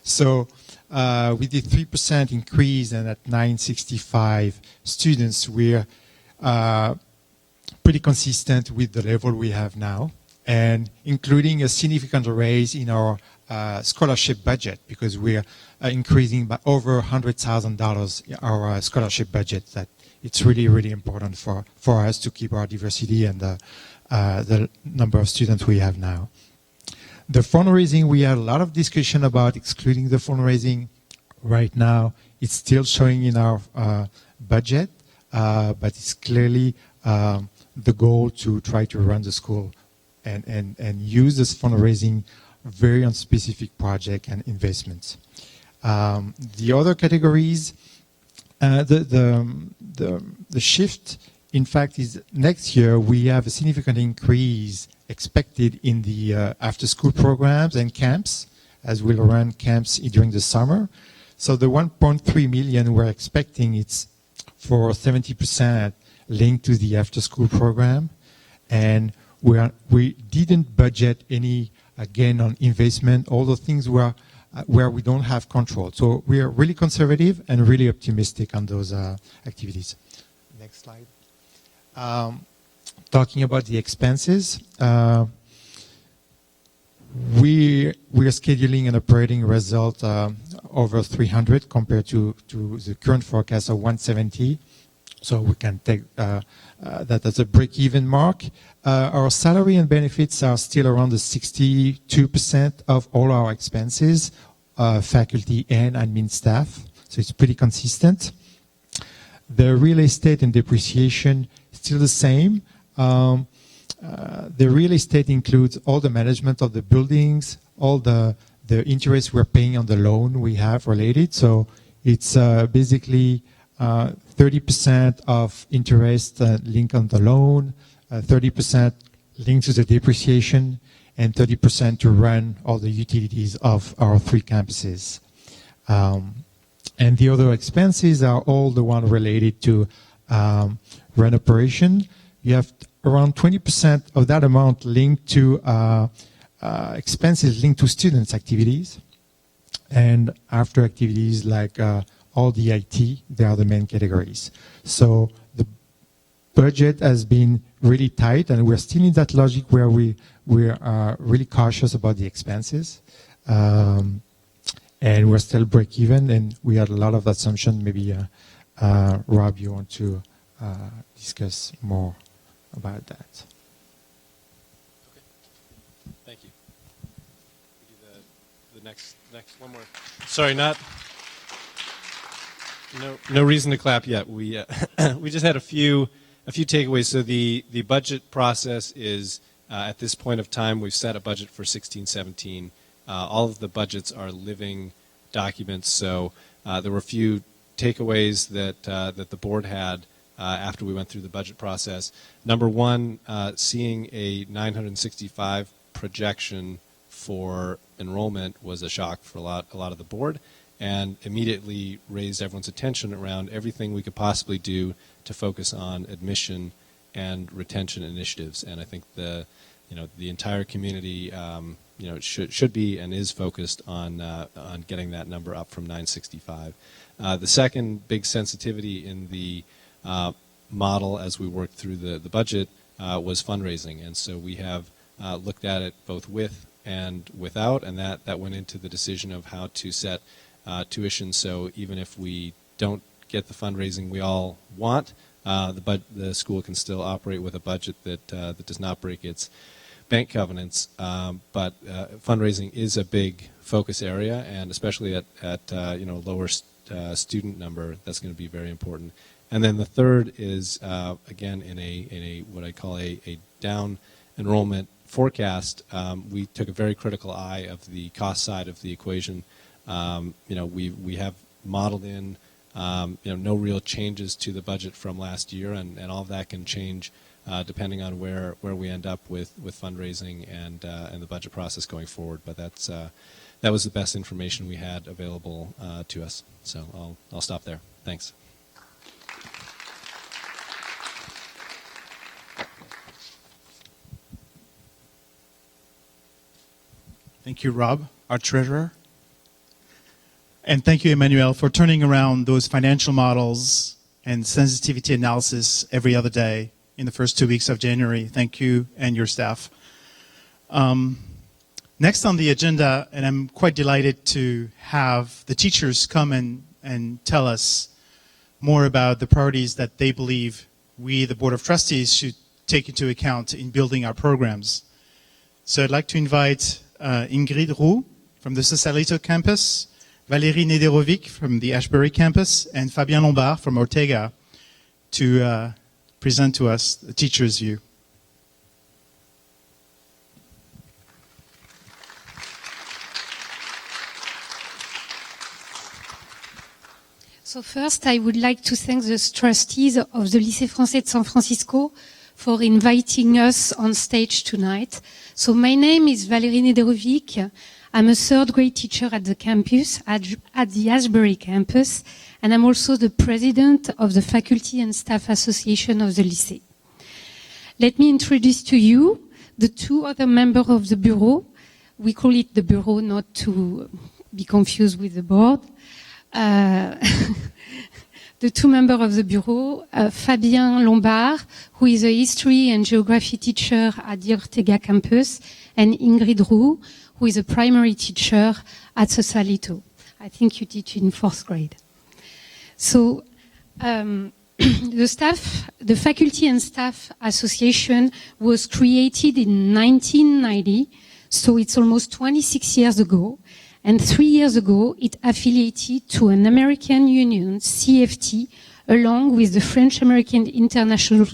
So with the 3% increase and at 965 students, we're pretty consistent with the level we have now, and including a significant raise in our scholarship budget, because we're increasing by over $100,000 our scholarship budget that it's really, really important for us to keep our diversity and the number of students we have now. The fundraising, we had a lot of discussion about excluding the fundraising. Right now, it's still showing in our budget, but it's clearly the goal to try to run the school and use this fundraising very on specific project and investments. The other categories, the shift, in fact, is next year we have a significant increase expected in the after-school programs and camps, as we'll run camps during the summer. So the 1.3 million we're expecting, it's for 70% linked to the after-school program, and we didn't budget any, again, on investment. All the things where we don't have control. So we are really conservative and really optimistic on those activities. Next slide. Talking about the expenses, we are scheduling an operating result over 300 compared to the current forecast of 170. So we can take that as a break-even mark. Our salary and benefits are still around the 62% of all our expenses, faculty and admin staff. So it's pretty consistent. The real estate and depreciation still the same. The real estate includes all the management of the buildings, all the interest we're paying on the loan we have related. So it's basically 30% of interest linked on the loan, 30% linked to the depreciation, and 30% to run all the utilities of our 3 campuses. And the other expenses are all the one related to run operation. You have around 20% of that amount linked to expenses linked to students' activities. And after activities like all the IT, they are the main categories. So the budget has been really tight, and we're still in that logic where we are really cautious about the expenses. And we're still break even, and we had a lot of assumption. Maybe Rob, you want to discuss more about that? Okay. Thank you. The next one more. Sorry, no reason to clap yet. We we just had a few takeaways. So the budget process is at this point of time we've set a budget for 16-17. All of the budgets are living documents. So there were a few takeaways that the board had after we went through the budget process. Number one, seeing a 965 projection for enrollment was a shock for a lot of the board, and immediately raised everyone's attention around everything we could possibly do to focus on admission and retention initiatives. And I think the entire community should be and is focused on getting that number up from 965. The second big sensitivity in the model as we worked through the budget was fundraising, and so we have looked at it both with and without, and that went into the decision of how to set tuition. So even if we don't get the fundraising we all want, the school can still operate with a budget that does not break its bank covenants. But fundraising is a big focus area, and especially at lower student number, that's going to be very important. And then the third is again in a what I call a down enrollment forecast. We took a very critical eye of the cost side of the equation. We have modeled in no real changes to the budget from last year, and all of that can change depending on where we end up with fundraising and the budget process going forward. But that was the best information we had available to us. So I'll stop there. Thanks. Thank you, Rob, our treasurer. And thank you, Emmanuel, for turning around those financial models and sensitivity analysis every other day in the first 2 weeks of January. Thank you and your staff. Next on the agenda, and I'm quite delighted to have the teachers come and tell us more about the priorities that they believe we, the Board of Trustees, should take into account in building our programs. So I'd like to invite Ingrid Roux from the Sausalito campus, Valérie Nederovic from the Ashbury campus, and Fabien Lombard from Ortega to present to us the teacher's view. So first, I would like to thank the trustees of the Lycée Français de San Francisco for inviting us on stage tonight. So my name is Valérie Nederovic. I'm a third grade teacher at the campus, at the Ashbury campus, and I'm also the president of the Faculty and Staff Association of the Lycée. Let me introduce to you the two other members of the Bureau. We call it the Bureau not to be confused with the board. The two members of the Bureau, Fabien Lombard, who is a history and geography teacher at the Ortega campus, and Ingrid Roux, who is a primary teacher at Sausalito. I think you teach in 4th grade. So the Faculty and Staff Association was created in 1990, so it's almost 26 years ago. And 3 years ago, it affiliated to an American union, CFT, along with the French-American International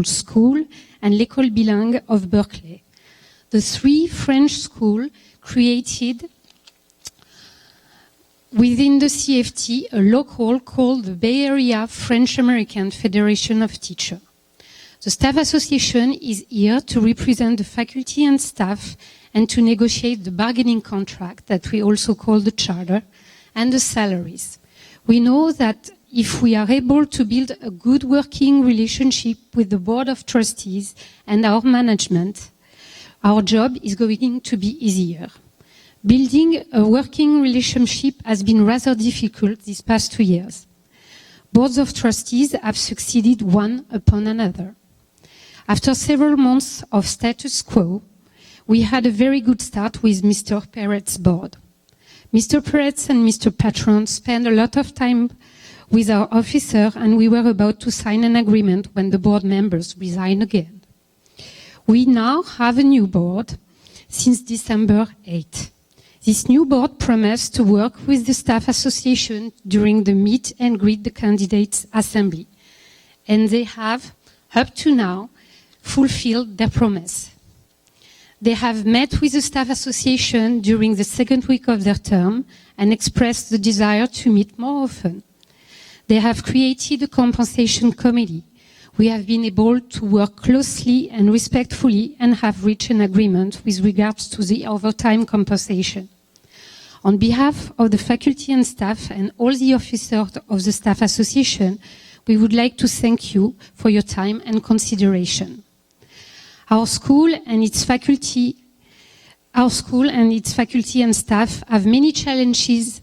School and l'École Bilingue of Berkeley. The three French schools created within the CFT a local called the Bay Area French-American Federation of Teachers. The Staff Association is here to represent the faculty and staff and to negotiate the bargaining contract that we also call the charter and the salaries. We know that if we are able to build a good working relationship with the Board of Trustees and our management, our job is going to be easier. Building a working relationship has been rather difficult these past 2 years. Boards of Trustees have succeeded one upon another. After several months of status quo, we had a very good start with Mr. Peret's board. Mr. Peretz and Mr. Patron spent a lot of time with our officer, and we were about to sign an agreement when the board members resigned again. We now have a new board since December 8. This new board promised to work with the Staff Association during the meet and greet the candidates assembly. And they have, up to now, fulfilled their promise. They have met with the Staff Association during the second week of their term and expressed the desire to meet more often. They have created a compensation committee. We have been able to work closely and respectfully and have reached an agreement with regards to the overtime compensation. On behalf of the faculty and staff and all the officers of the Staff Association, we would like to thank you for your time and consideration. Our school and its faculty and staff have many challenges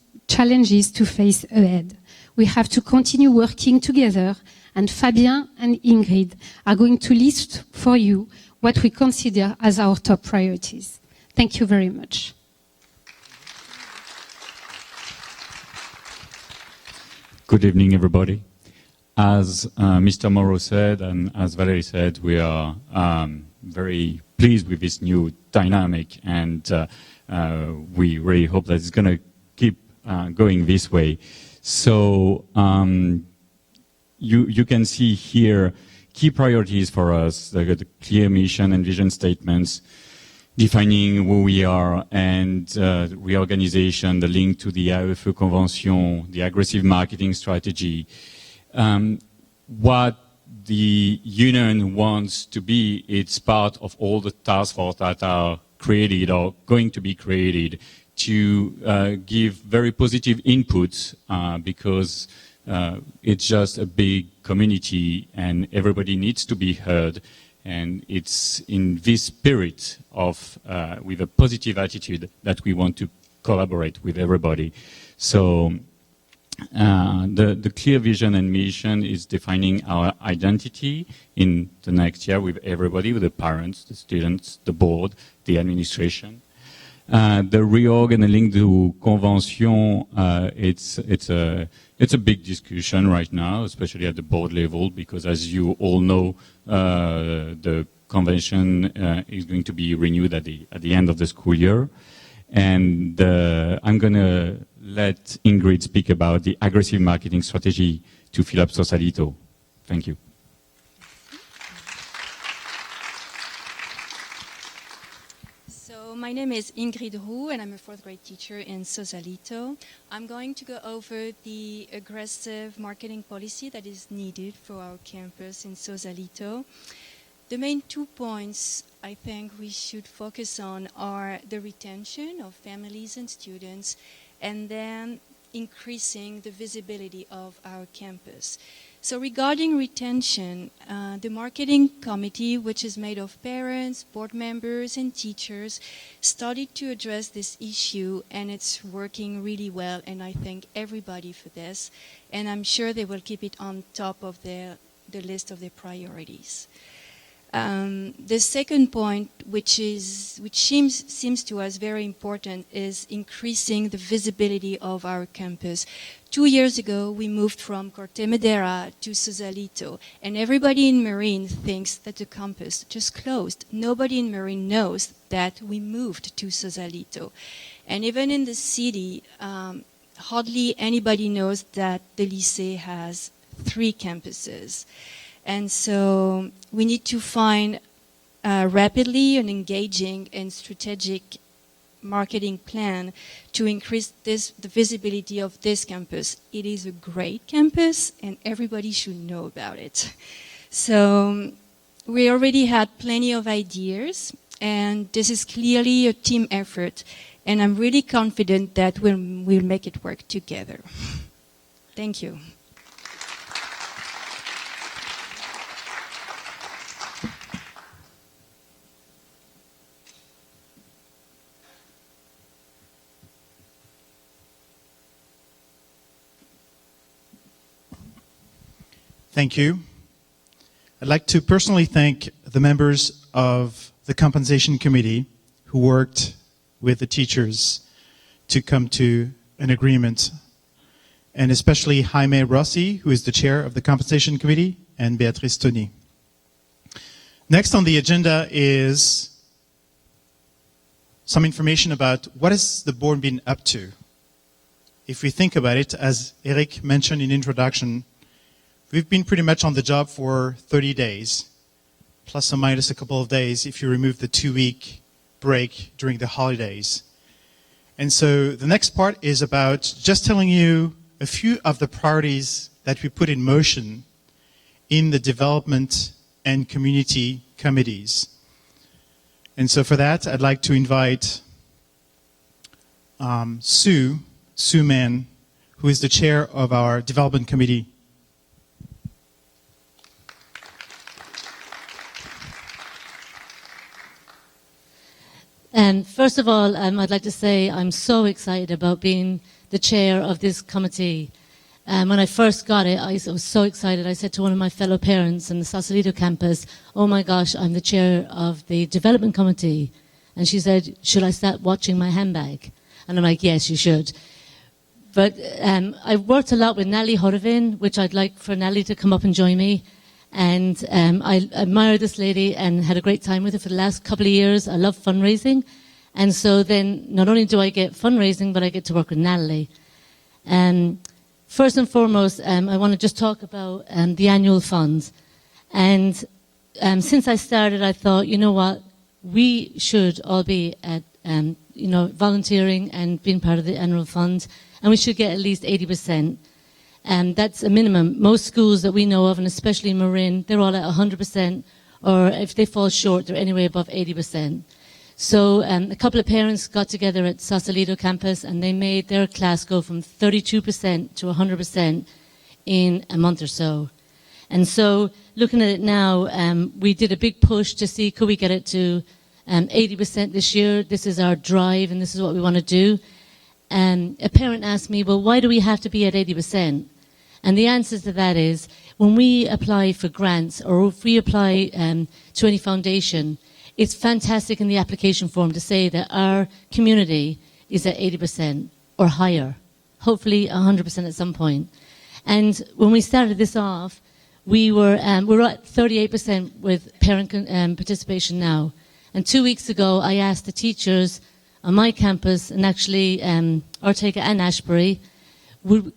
to face ahead. We have to continue working together, and Fabien and Ingrid are going to list for you what we consider as our top priorities. Thank you very much. Good evening, everybody. As Mr. Moreau said, and as Valerie said, we are very pleased with this new dynamic, and we really hope that it's going to keep going this way. So you can see here key priorities for us, the clear mission and vision statements, defining who we are, and reorganization, the link to the AEFE Convention, the aggressive marketing strategy. What the union wants to be, it's part of all the task forces that are created or going to be created to give very positive inputs because it's just a big community and everybody needs to be heard. And it's in this spirit of, with a positive attitude, that we want to collaborate with everybody. So the clear vision and mission is defining our identity in the next year with everybody, with the parents, the students, the board, the administration. The reorg and the link to convention, it's a big discussion right now, especially at the board level, because as you all know, the convention is going to be renewed at the end of the school year. And I'm going to let Ingrid speak about the aggressive marketing strategy to fill up Sausalito. Thank you. So my name is Ingrid Roux, and I'm a fourth grade teacher in Sausalito. I'm going to go over the aggressive marketing policy that is needed for our campus in Sausalito. The main 2 points I think we should focus on are the retention of families and students, and then increasing the visibility of our campus. So regarding retention, the marketing committee, which is made of parents, board members, and teachers, started to address this issue, and it's working really well, and I thank everybody for this, and I'm sure they will keep it on top of the list of their priorities. The second point, which seems to us very important, is increasing the visibility of our campus. 2 years ago, we moved from Corte Madera to Sausalito, and everybody in Marine thinks that the campus just closed. Nobody in Marine knows that we moved to Sausalito. And even in the city, hardly anybody knows that the lycée has 3 campuses. And so we need to find rapidly an engaging and strategic marketing plan to increase the visibility of this campus. It is a great campus, and everybody should know about it. So we already had plenty of ideas, and this is clearly a team effort, and I'm really confident that we'll make it work together. Thank you. Thank you. I'd like to personally thank the members of the compensation committee who worked with the teachers to come to an agreement, and especially Jaime Rossi, who is the chair of the compensation committee, and Beatrice Tony. Next on the agenda is some information about what has the board been up to. If we think about it, as Eric mentioned in introduction, we've been pretty much on the job for 30 days, plus or minus a couple of days if you remove the 2-week break during the holidays. And so the next part is about just telling you a few of the priorities that we put in motion in the development and community committees. And so for that, I'd like to invite Sue Mann, who is the chair of our development committee. And first of all, I'd like to say I'm so excited about being the chair of this committee. When I first got it, I was so excited. I said to one of my fellow parents in the Sausalito campus, "Oh my gosh, I'm the chair of the development committee." And she said, "Should I start watching my handbag?" And I'm like, "Yes, you should." But I've worked a lot with Natalie Horovin, which I'd like for Natalie to come up and join me. And I admire this lady and had a great time with her for the last couple of years. I love fundraising. And so then not only do I get fundraising, but I get to work with Natalie. First and foremost, I want to just talk about the annual funds. And since I started, I thought, you know what, we should all be at, volunteering and being part of the annual fund, and we should get at least 80%. That's a minimum. Most schools that we know of, and especially Marin, they're all at 100%, or if they fall short, they're anyway above 80%. So a couple of parents got together at Sausalito campus, and they made their class go from 32% to 100% in a month or so. And so looking at it now, we did a big push to see could we get it to 80% this year. This is our drive, and this is what we want to do. A parent asked me, well, why do we have to be at 80%? And the answer to that is, when we apply for grants or if we apply to any foundation, it's fantastic in the application form to say that our community is at 80% or higher, hopefully 100% at some point. And when we started this off, we're at 38% with parent participation now. And 2 weeks ago, I asked the teachers on my campus, and actually Ortega and Ashbury,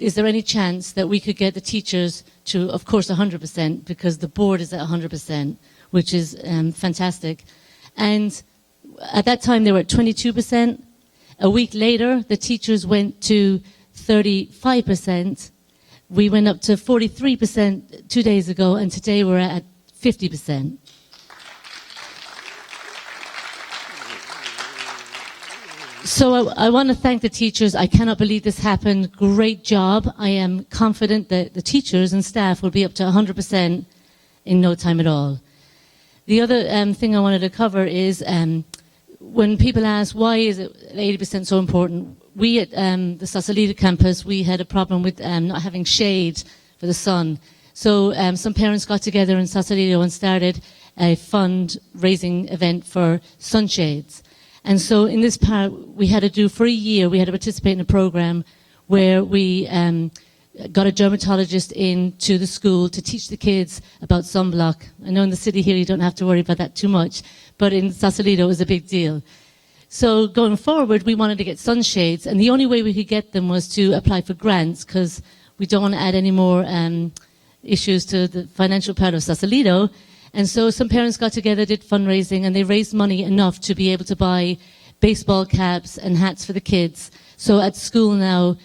is there any chance that we could get the teachers to, of course, 100%, because the board is at 100%, which is fantastic. And at that time, they were at 22%. A week later, the teachers went to 35%. We went up to 43% 2 days ago, and today we're at 50%. So I want to thank the teachers. I cannot believe this happened. Great job. I am confident that the teachers and staff will be up to 100% in no time at all. The other thing I wanted to cover is when people ask why is it 80% so important, we at the Sausalito campus, we had a problem with not having shade for the sun. So some parents got together in Sausalito and started a fundraising event for sunshades. And so in this part, we had to do, for a year, we had to participate in a program where we got a dermatologist into the school to teach the kids about sunblock. I know in the city here you don't have to worry about that too much, but in Sausalito it was a big deal. So going forward, we wanted to get sunshades, and the only way we could get them was to apply for grants, because we don't want to add any more issues to the financial part of Sausalito. And so some parents got together, did fundraising, and they raised money enough to be able to buy baseball caps and hats for the kids. So at school now,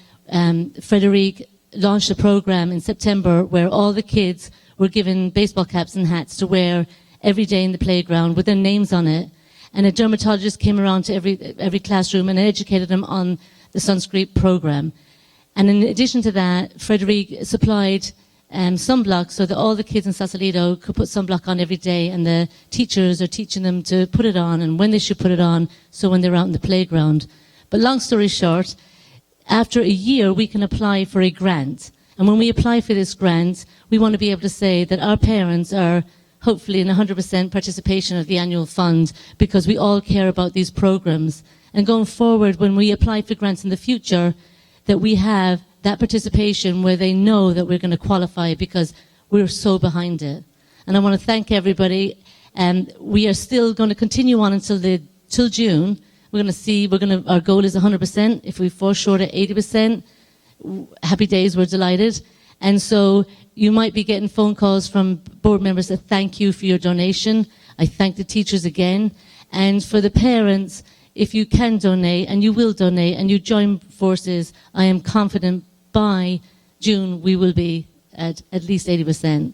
Frederic launched a program in September where all the kids were given baseball caps and hats to wear every day in the playground with their names on it. And a dermatologist came around to every classroom and educated them on the sunscreen program. And in addition to that, Frederic supplied sunblock so that all the kids in Sausalito could put sunblock on every day, and the teachers are teaching them to put it on and when they should put it on, so when they're out in the playground. But long story short, after a year we can apply for a grant. And when we apply for this grant, we want to be able to say that our parents are hopefully in 100% participation of the annual fund, because we all care about these programs. And going forward, when we apply for grants in the future, that we have that participation where they know that we're going to qualify, because we're so behind it. And I want to thank everybody. And we are still going to continue on till June. We're going to see, our goal is 100%. If we fall short at 80%, happy days, we're delighted. And so you might be getting phone calls from board members that thank you for your donation. I thank the teachers again. And for the parents, if you can donate, and you will donate, and you join forces, I am confident by June we will be at least 80%.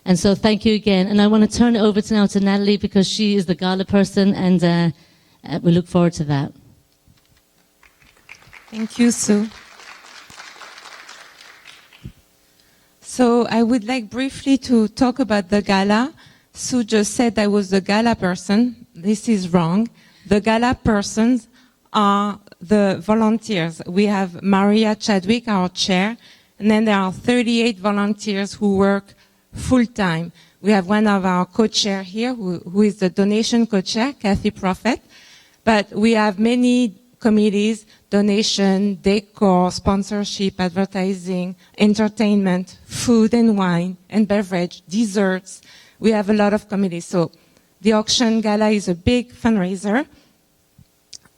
And so thank you again. And I want to turn it over now to Natalie, because she is the gala person, and we look forward to that. Thank you, Sue. So I would like briefly to talk about the gala. Sue just said I was the gala person. This is wrong. The gala persons are the volunteers. We have Maria Chadwick, our chair, and then there are 38 volunteers who work full-time. We have one of our co-chair here, who is the donation co-chair, Kathy Prophet. But we have many committees: donation, decor, sponsorship, advertising, entertainment, food and wine and beverage, desserts. We have a lot of committees. So the auction gala is a big fundraiser.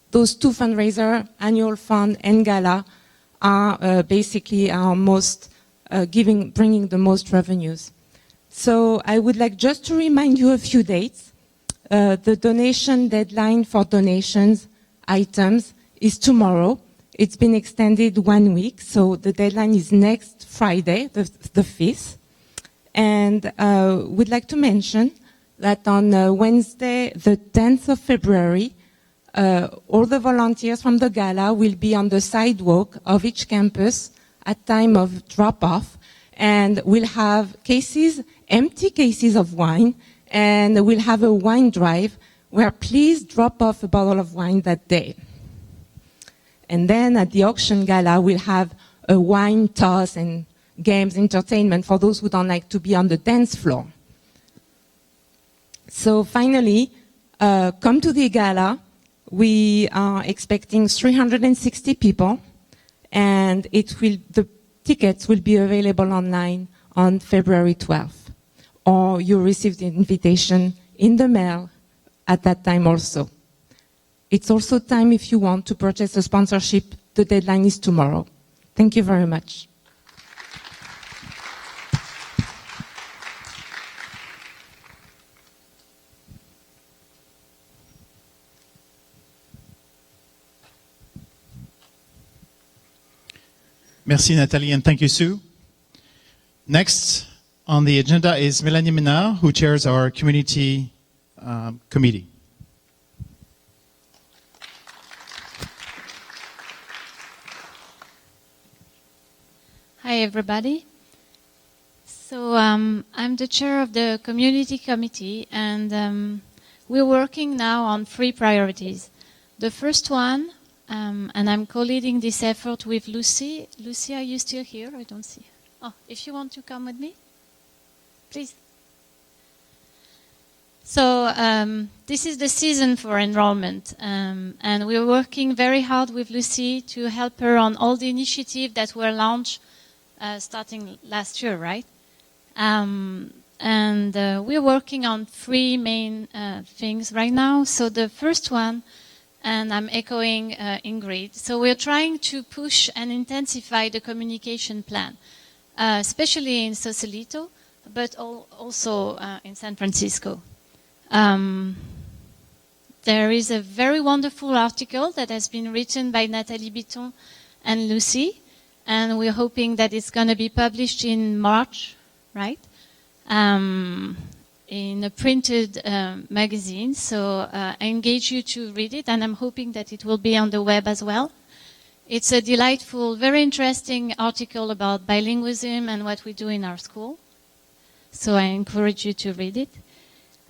Those two fundraisers, annual fund and gala, are basically our most bringing the most revenues. So I would like just to remind you a few dates. The donation deadline for donations items is tomorrow. It's been extended 1 week, so the deadline is next Friday, the 5th. And we'd like to mention that on Wednesday, the 10th of February, all the volunteers from the gala will be on the sidewalk of each campus at time of drop-off, and we'll have empty cases of wine, and we'll have a wine drive where please drop off a bottle of wine that day. And then at the auction gala, we'll have a wine toss and games, entertainment for those who don't like to be on the dance floor. So finally, come to the gala. We are expecting 360 people, and the tickets will be available online on February 12th, or you receive the invitation in the mail at that time also. It's also time if you want to purchase a sponsorship. The deadline is tomorrow. Thank you very much. Merci Nathalie, and thank you, Sue. Next on the agenda is Mélanie Ménard, who chairs our community committee. Hi, everybody. So I'm the chair of the community committee, and we're working now on 3 priorities. The first one, and I'm co-leading this effort with Lucy. Lucy, are you still here? I don't see. Oh, if you want to come with me, please. So this is the season for enrollment, and we're working very hard with Lucy to help her on all the initiatives that were launched starting last year, right? We're working on 3 main things right now. So the first one, and I'm echoing Ingrid, so we're trying to push and intensify the communication plan, especially in Sausalito, but also in San Francisco. There is a very wonderful article that has been written by Nathalie Bitton and Lucy, and we're hoping that it's going to be published in March, right? In a printed magazine. So I engage you to read it, and I'm hoping that it will be on the web as well. It's a delightful, very interesting article about bilingualism and what we do in our school. So I encourage you to read it.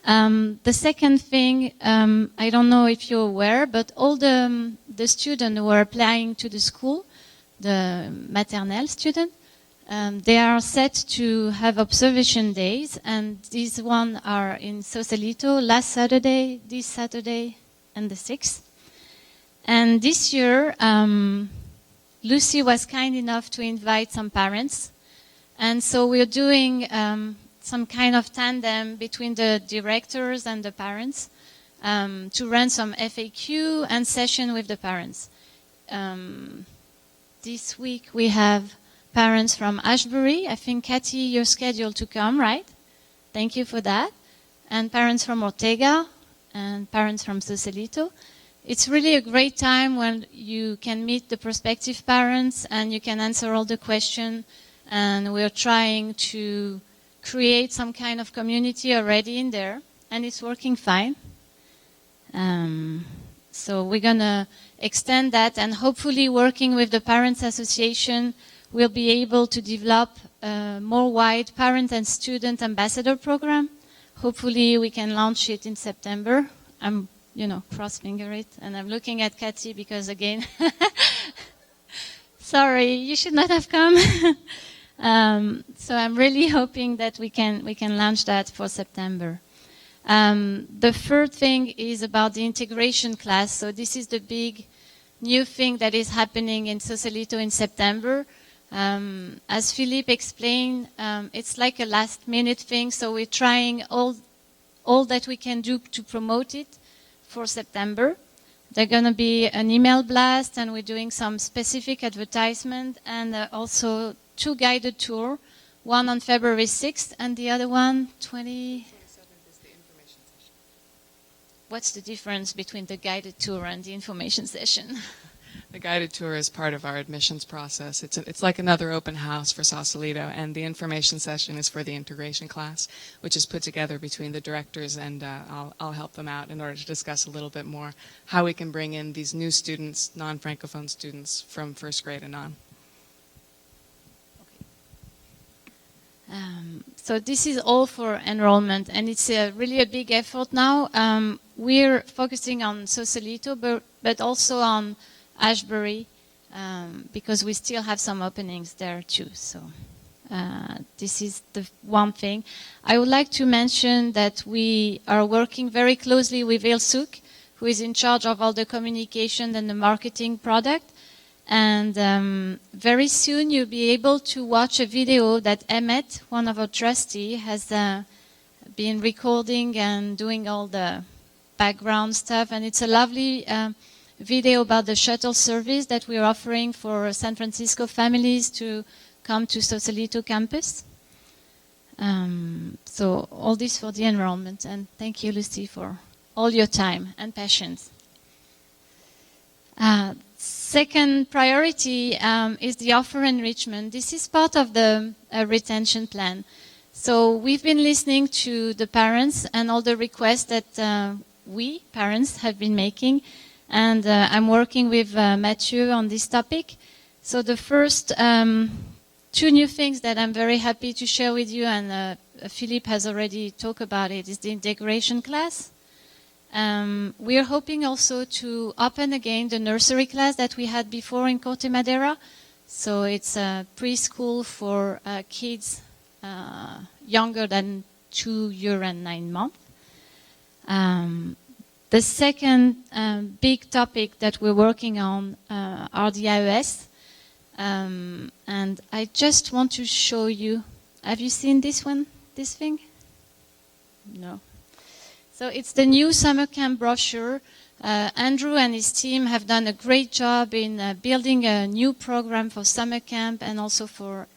The second thing, I don't know if you're aware, but all the students who are applying to the school, the maternelle student, they are set to have observation days, and these ones are in Sausalito last Saturday, this Saturday, and the 6th. And this year, Lucy was kind enough to invite some parents, and so we're doing some kind of tandem between the directors and the parents to run some FAQ and session with the parents. This week we have parents from Ashbury. I think, Kathy, you're scheduled to come, right? Thank you for that. And parents from Ortega and parents from Sausalito. It's really a great time when you can meet the prospective parents and you can answer all the questions. And we're trying to create some kind of community already in there, and it's working fine. So we're going to extend that, and hopefully working with the Parents Association, we'll be able to develop a more wide parent and student ambassador program. Hopefully we can launch it in September. I'm, cross-finger it, and I'm looking at Kathy because, again, sorry, you should not have come. So I'm really hoping that we can launch that for September. The third thing is about the integration class. So this is the big new thing that is happening in Sausalito in September. As Philippe explained, it's like a last-minute thing. So we're trying all that we can do to promote it for September. There's going to be an email blast, and we're doing some specific advertisement, and also 2 guided tours, one on February 6th and the other one, 27th is the information session. What's the difference between the guided tour and the information session? The guided tour is part of our admissions process. It's like another open house for Sausalito, and the information session is for the integration class, which is put together between the directors, and I'll help them out in order to discuss a little bit more how we can bring in these new students, non-Francophone students from first grade and on. So this is all for enrollment, and it's really a big effort now. We're focusing on Sausalito, but also on Ashbury, because we still have some openings there too. So This is the one thing. I would like to mention that we are working very closely with Ilsuk, who is in charge of all the communication and the marketing product. And very soon you'll be able to watch a video that Emmett, one of our trustees, has been recording and doing all the background stuff. And it's a lovely video about the shuttle service that we're offering for San Francisco families to come to Sausalito campus. So all this for the enrollment. And thank you, Lucy, for all your time and patience. Second priority is the offer enrichment. This is part of the retention plan. So we've been listening to the parents and all the requests that we, parents, have been making. And I'm working with Mathieu on this topic. So the first two new things that I'm very happy to share with you, and Philippe has already talked about it, is the integration class. We are hoping also to open again the nursery class that we had before in Corte Madera. So it's a preschool for kids younger than 2 years and 9 months. The second big topic that we're working on are the iOS. And I just want to show you. Have you seen this one, this thing? No. So it's the new summer camp brochure. Andrew and his team have done a great job in building a new program for summer camp and also for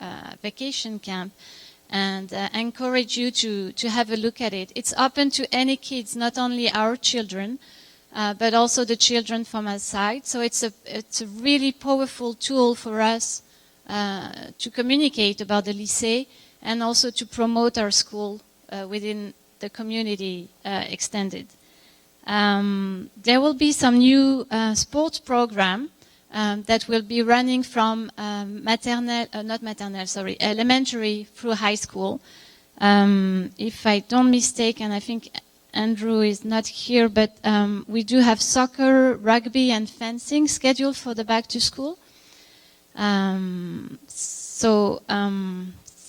vacation camp. And I encourage you to have a look at it. It's open to any kids, not only our children, but also the children from outside. So it's a really powerful tool for us to communicate about the lycée and also to promote our school within the community extended. There will be some new sports program that will be running from elementary through high school. If I don't mistake, and I think Andrew is not here, but we do have soccer, rugby, and fencing scheduled for the back to school.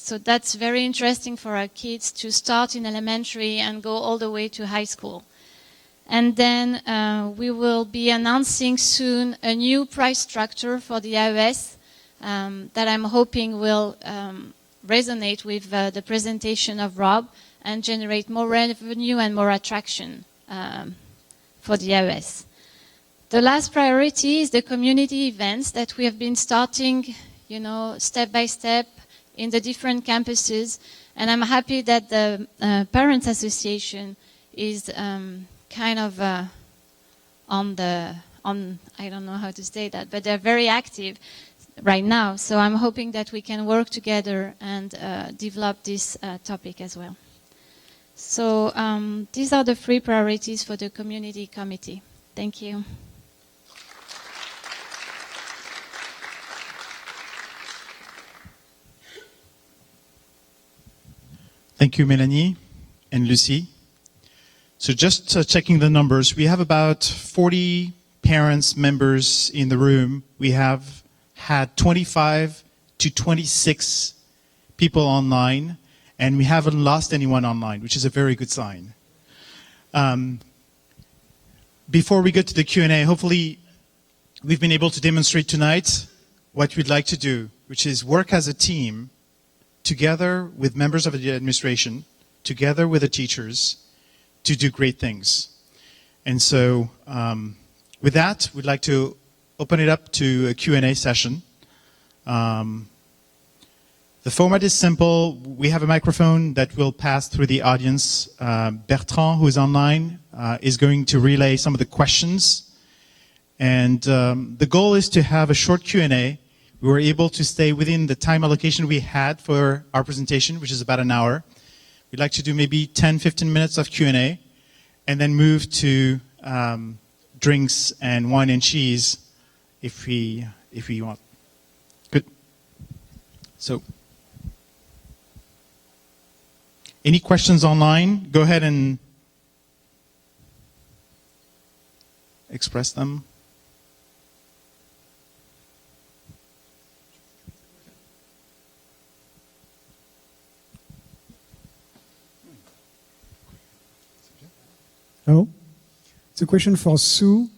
So that's very interesting for our kids to start in elementary and go all the way to high school. And then we will be announcing soon a new price structure for the iOS that I'm hoping will resonate with the presentation of Rob and generate more revenue and more attraction for the iOS. The last priority is the community events that we have been starting, step by step in the different campuses. And I'm happy that the Parents Association is kind of I don't know how to say that, but they're very active right now. So I'm hoping that we can work together and develop this topic as well. So these are the 3 priorities for the community committee. Thank you. Thank you, Melanie and Lucy. So just checking the numbers, we have about 40 parents, members in the room. We have had 25 to 26 people online, and we haven't lost anyone online, which is a very good sign. Before we get to the Q&A, hopefully we've been able to demonstrate tonight what we'd like to do, which is work as a team together with members of the administration, together with the teachers, to do great things. And so with that, we'd like to open it up to a Q&A session. The format is simple. We have a microphone that will pass through the audience. Bertrand, who is online, is going to relay some of the questions. And the goal is to have a short Q&A. We were able to stay within the time allocation we had for our presentation, which is about an hour. We'd like to do maybe 10, 15 minutes of Q&A and then move to drinks and wine and cheese if we want. Good. So, any questions online? Go ahead and express them. It's a question for Sue.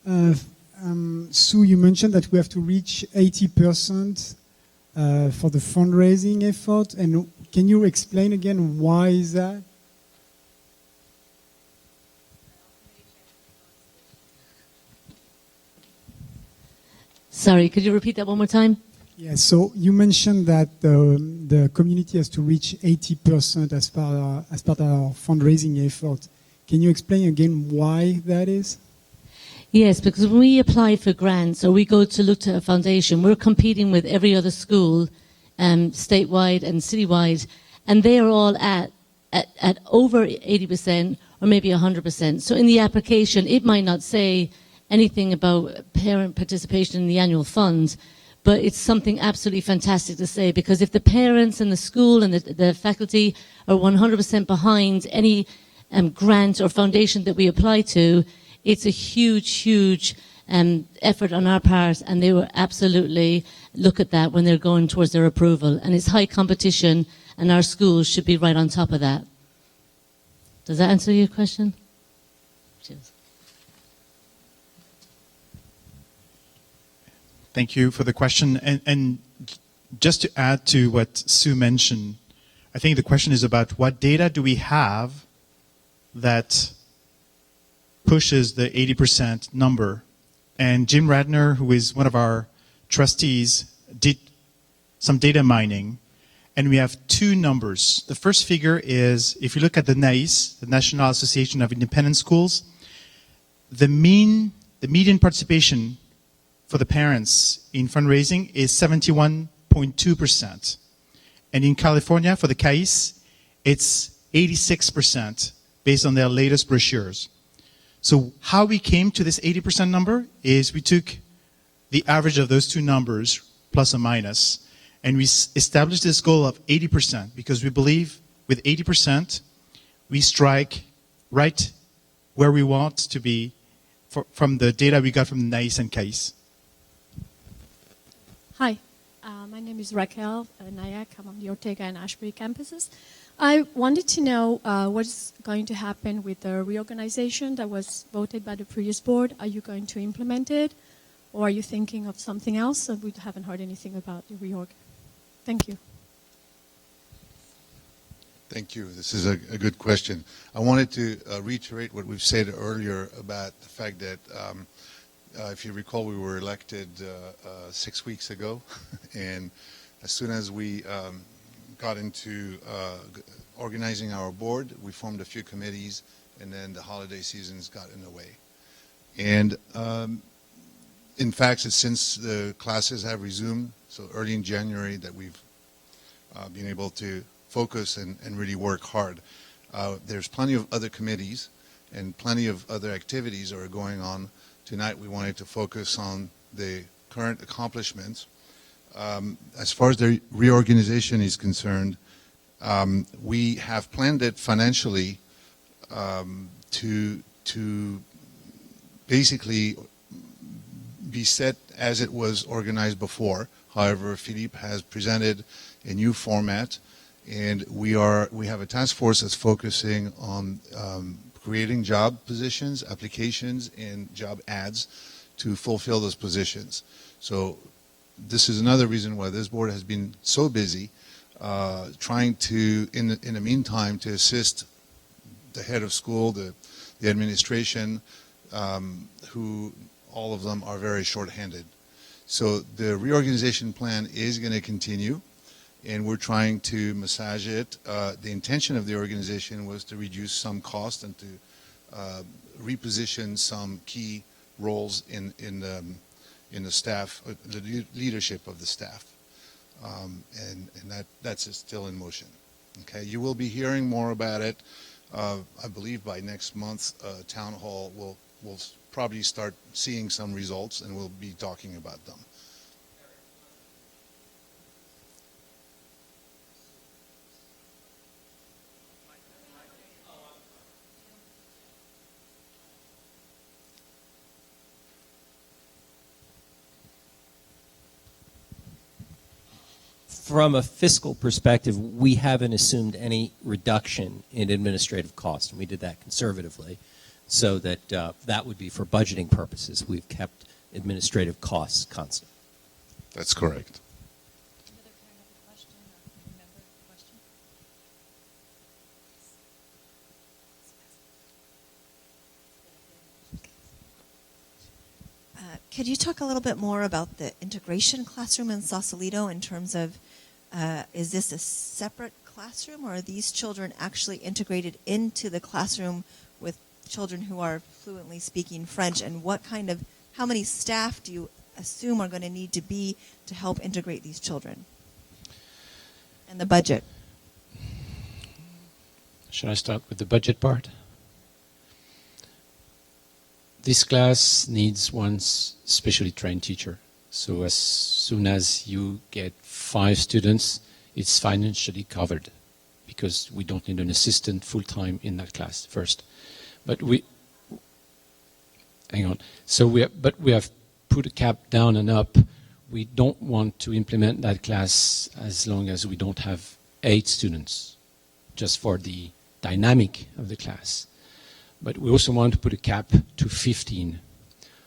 Sue, you mentioned that we have to reach 80% for the fundraising effort, and can you explain again why is that? Sorry, could you repeat that one more time? Yeah, so you mentioned that the community has to reach 80% as part of our fundraising effort. Can you explain again why that is? Yes, because when we apply for grants or we go to look to a foundation, we're competing with every other school, statewide and citywide, and they are all at over 80% or maybe 100%. So in the application, it might not say anything about parent participation in the annual fund, but it's something absolutely fantastic to say, because if the parents and the school and the faculty are 100% behind any grant or foundation that we apply to, it's a huge, huge effort on our part, and they will absolutely look at that when they're going towards their approval. And it's high competition, and our schools should be right on top of that. Does that answer your question? Cheers. Thank you for the question. And just to add to what Sue mentioned, I think the question is about what data do we have that pushes the 80% number. And Jim Radner, who is one of our trustees, did some data mining, and we have two numbers. The first figure is, if you look at the NAIS, the National Association of Independent Schools, the median participation for the parents in fundraising is 71.2%. And in California, for the CAIS, it's 86% based on their latest brochures. So how we came to this 80% number is we took the average of those two numbers, plus or minus, and we established this goal of 80% because we believe with 80%, we strike right where we want to be from the data we got from the NAIS and CAIS. Hi, my name is Raquel Nayak. I'm on the Ortega and Ashbury campuses. I wanted to know what's going to happen with the reorganization that was voted by the previous board. Are you going to implement it, or are you thinking of something else? We haven't heard anything about the reorg. Thank you. Thank you. This is a good question. I wanted to reiterate what we've said earlier about the fact that if you recall, we were elected 6 weeks ago, and as soon as we got into organizing our board, we formed a few committees, and then the holiday seasons got in the way. And in fact, since the classes have resumed, so early in January, that we've been able to focus and really work hard. There's plenty of other committees and plenty of other activities that are going on. Tonight we wanted to focus on the current accomplishments. As far as the reorganization is concerned, we have planned it financially to basically be set as it was organized before. However, Philippe has presented a new format, and we have a task force that's focusing on creating job positions, applications, and job ads to fulfill those positions. So this is another reason why this board has been so busy trying to, in the meantime, to assist the head of school, the administration, who all of them are very short-handed. So the reorganization plan is going to continue, and we're trying to massage it. The intention of the organization was to reduce some cost and to reposition some key roles in the staff, the leadership of the staff, and that's still in motion. Okay, you will be hearing more about it. I believe by next month, town hall will probably start seeing some results, and we'll be talking about them. From a fiscal perspective, we haven't assumed any reduction in administrative costs, and we did that conservatively. so that that would be for budgeting purposes. We've kept administrative costs constant. That's correct. Could you talk a little bit more about the integration classroom in Sausalito in terms of, is this a separate classroom, or are these children actually integrated into the classroom with children who are fluently speaking French, and how many staff do you assume are going to need to be to help integrate these children? And the budget. Should I start with the budget part? This class needs one specially trained teacher. So as soon as you get 5 students, it's financially covered, because we don't need an assistant full-time in that class first. But we have put a cap down and up. We don't want to implement that class as long as we don't have 8 students, just for the dynamic of the class. But we also want to put a cap to 15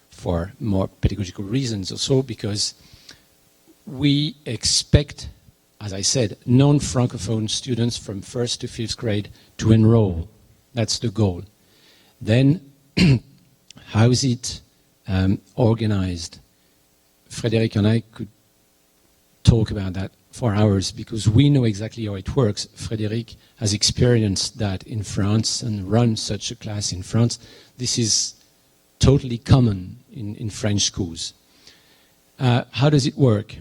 for more pedagogical reasons, also because we expect, as I said, non-Francophone students from 1st to 5th grade to enroll. That's the goal. Then, how is it organized? Frédéric and I could talk about that for hours, because we know exactly how it works. Frédéric has experienced that in France and run such a class in France. This is totally common in French schools. How does it work?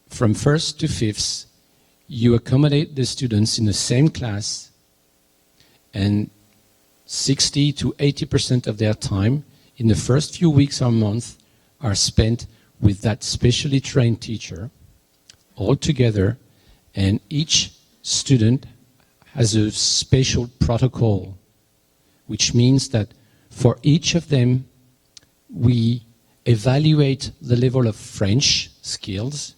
From 1st to 5th, you accommodate the students in the same class, and 60 to 80% of their time in the first few weeks or month are spent with that specially trained teacher all together, and each student has a special protocol, which means that for each of them we evaluate the level of French skills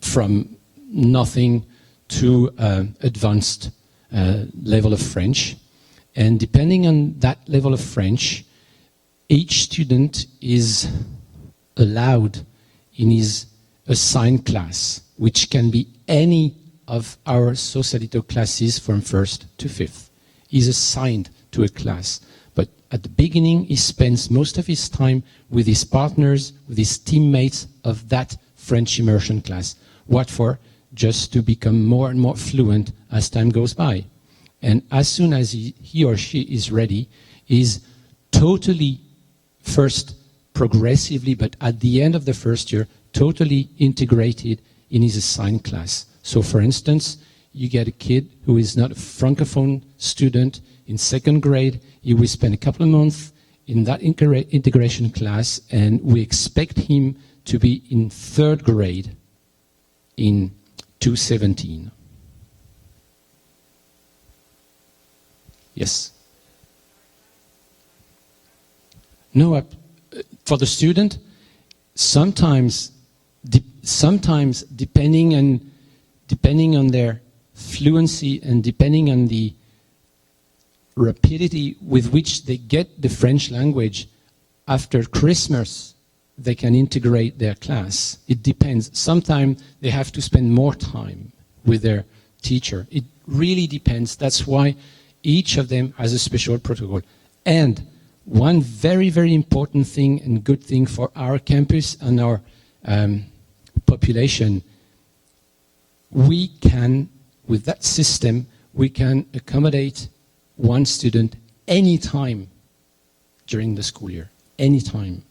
from nothing to advanced level of French, and depending on that level of French, each student is allowed in his assigned class, which can be any of our Sausalito classes from 1st to 5th. He's assigned to a class, but at the beginning he spends most of his time with his partners, with his teammates of that French immersion class. What for? Just to become more and more fluent as time goes by. And as soon as he or she is ready, is totally, first progressively, but at the end of the first year, totally integrated in his assigned class. So for instance, you get a kid who is not a Francophone student in 2nd grade, he will spend a couple of months in that integration class, and we expect him to be in 3rd grade in 2017. Yes? No, for the student, sometimes depending on their fluency and depending on the rapidity with which they get the French language, after Christmas they can integrate their class. It depends. Sometimes they have to spend more time with their teacher. It really depends. That's why each of them has a special protocol. And one very, very important thing and good thing for our campus and our population, we can, with that system, we can accommodate one student anytime during the school year, anytime.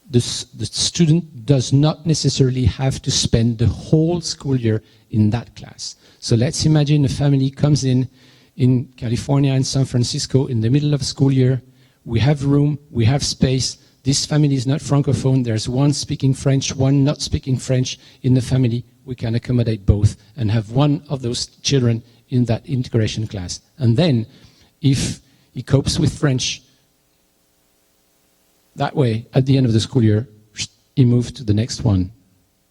The student does not necessarily have to spend the whole school year in that class. So let's imagine a family comes in California and San Francisco in the middle of school year. We have room, we have space. This family is not Francophone. There's one speaking French, one not speaking French in the family. We can accommodate both and have one of those children in that integration class. And then, if he copes with French that way, at the end of the school year, he moved to the next one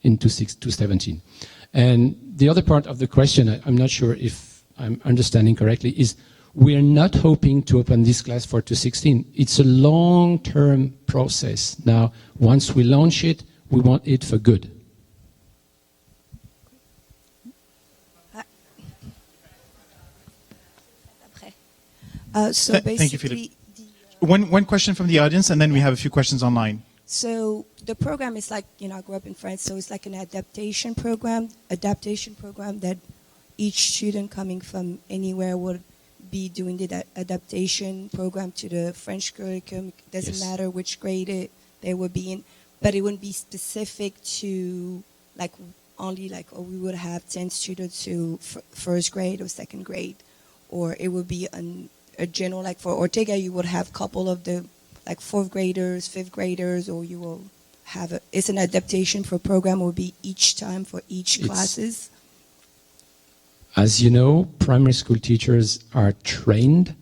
in 2017. And the other part of the question, I'm not sure if I'm understanding correctly, is we're not hoping to open this class for 2016. It's a long-term process. Now, once we launch it, we want it for good. So Thank you, Philippe. basically, One question from the audience, and then we have a few questions online. so the program is like, I grew up in France, so it's like an adaptation program that each student coming from anywhere would be doing the adaptation program to the French curriculum. It doesn't Yes. matter which grade they would be in, but it wouldn't be specific to like only like, oh, we would have 10 students to first grade or second grade, or it would be a general, like for Ortega, you would have a couple of the like fourth graders, fifth graders, or you will have it's an adaptation for program will be each time for each classes. As you know, primary school teachers are trained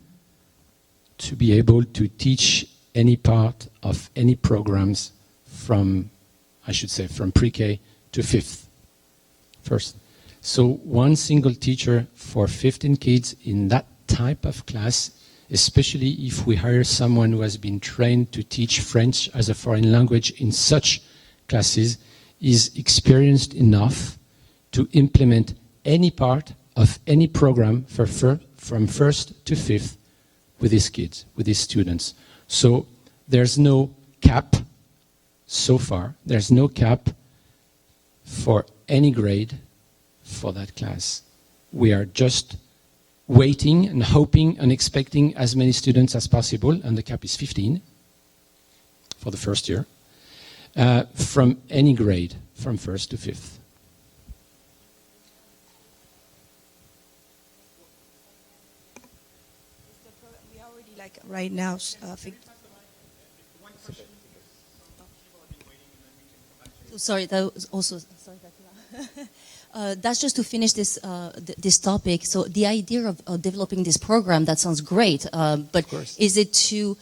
to be able to teach any part of any programs from, I should say, from pre-K to first. So one single teacher for 15 kids in that type of class, especially if we hire someone who has been trained to teach French as a foreign language in such classes, is experienced enough to implement any part of any program from first to fifth with his kids, with his students. So there's no cap so far. There's no cap for any grade for that class. We are just waiting and hoping and expecting as many students as possible, and the cap is 15 for the first year, from any grade, from first to fifth. We already like right now. Sorry, that was also sorry. That's just to finish this this topic. So the idea of developing this program, that sounds great, but is it to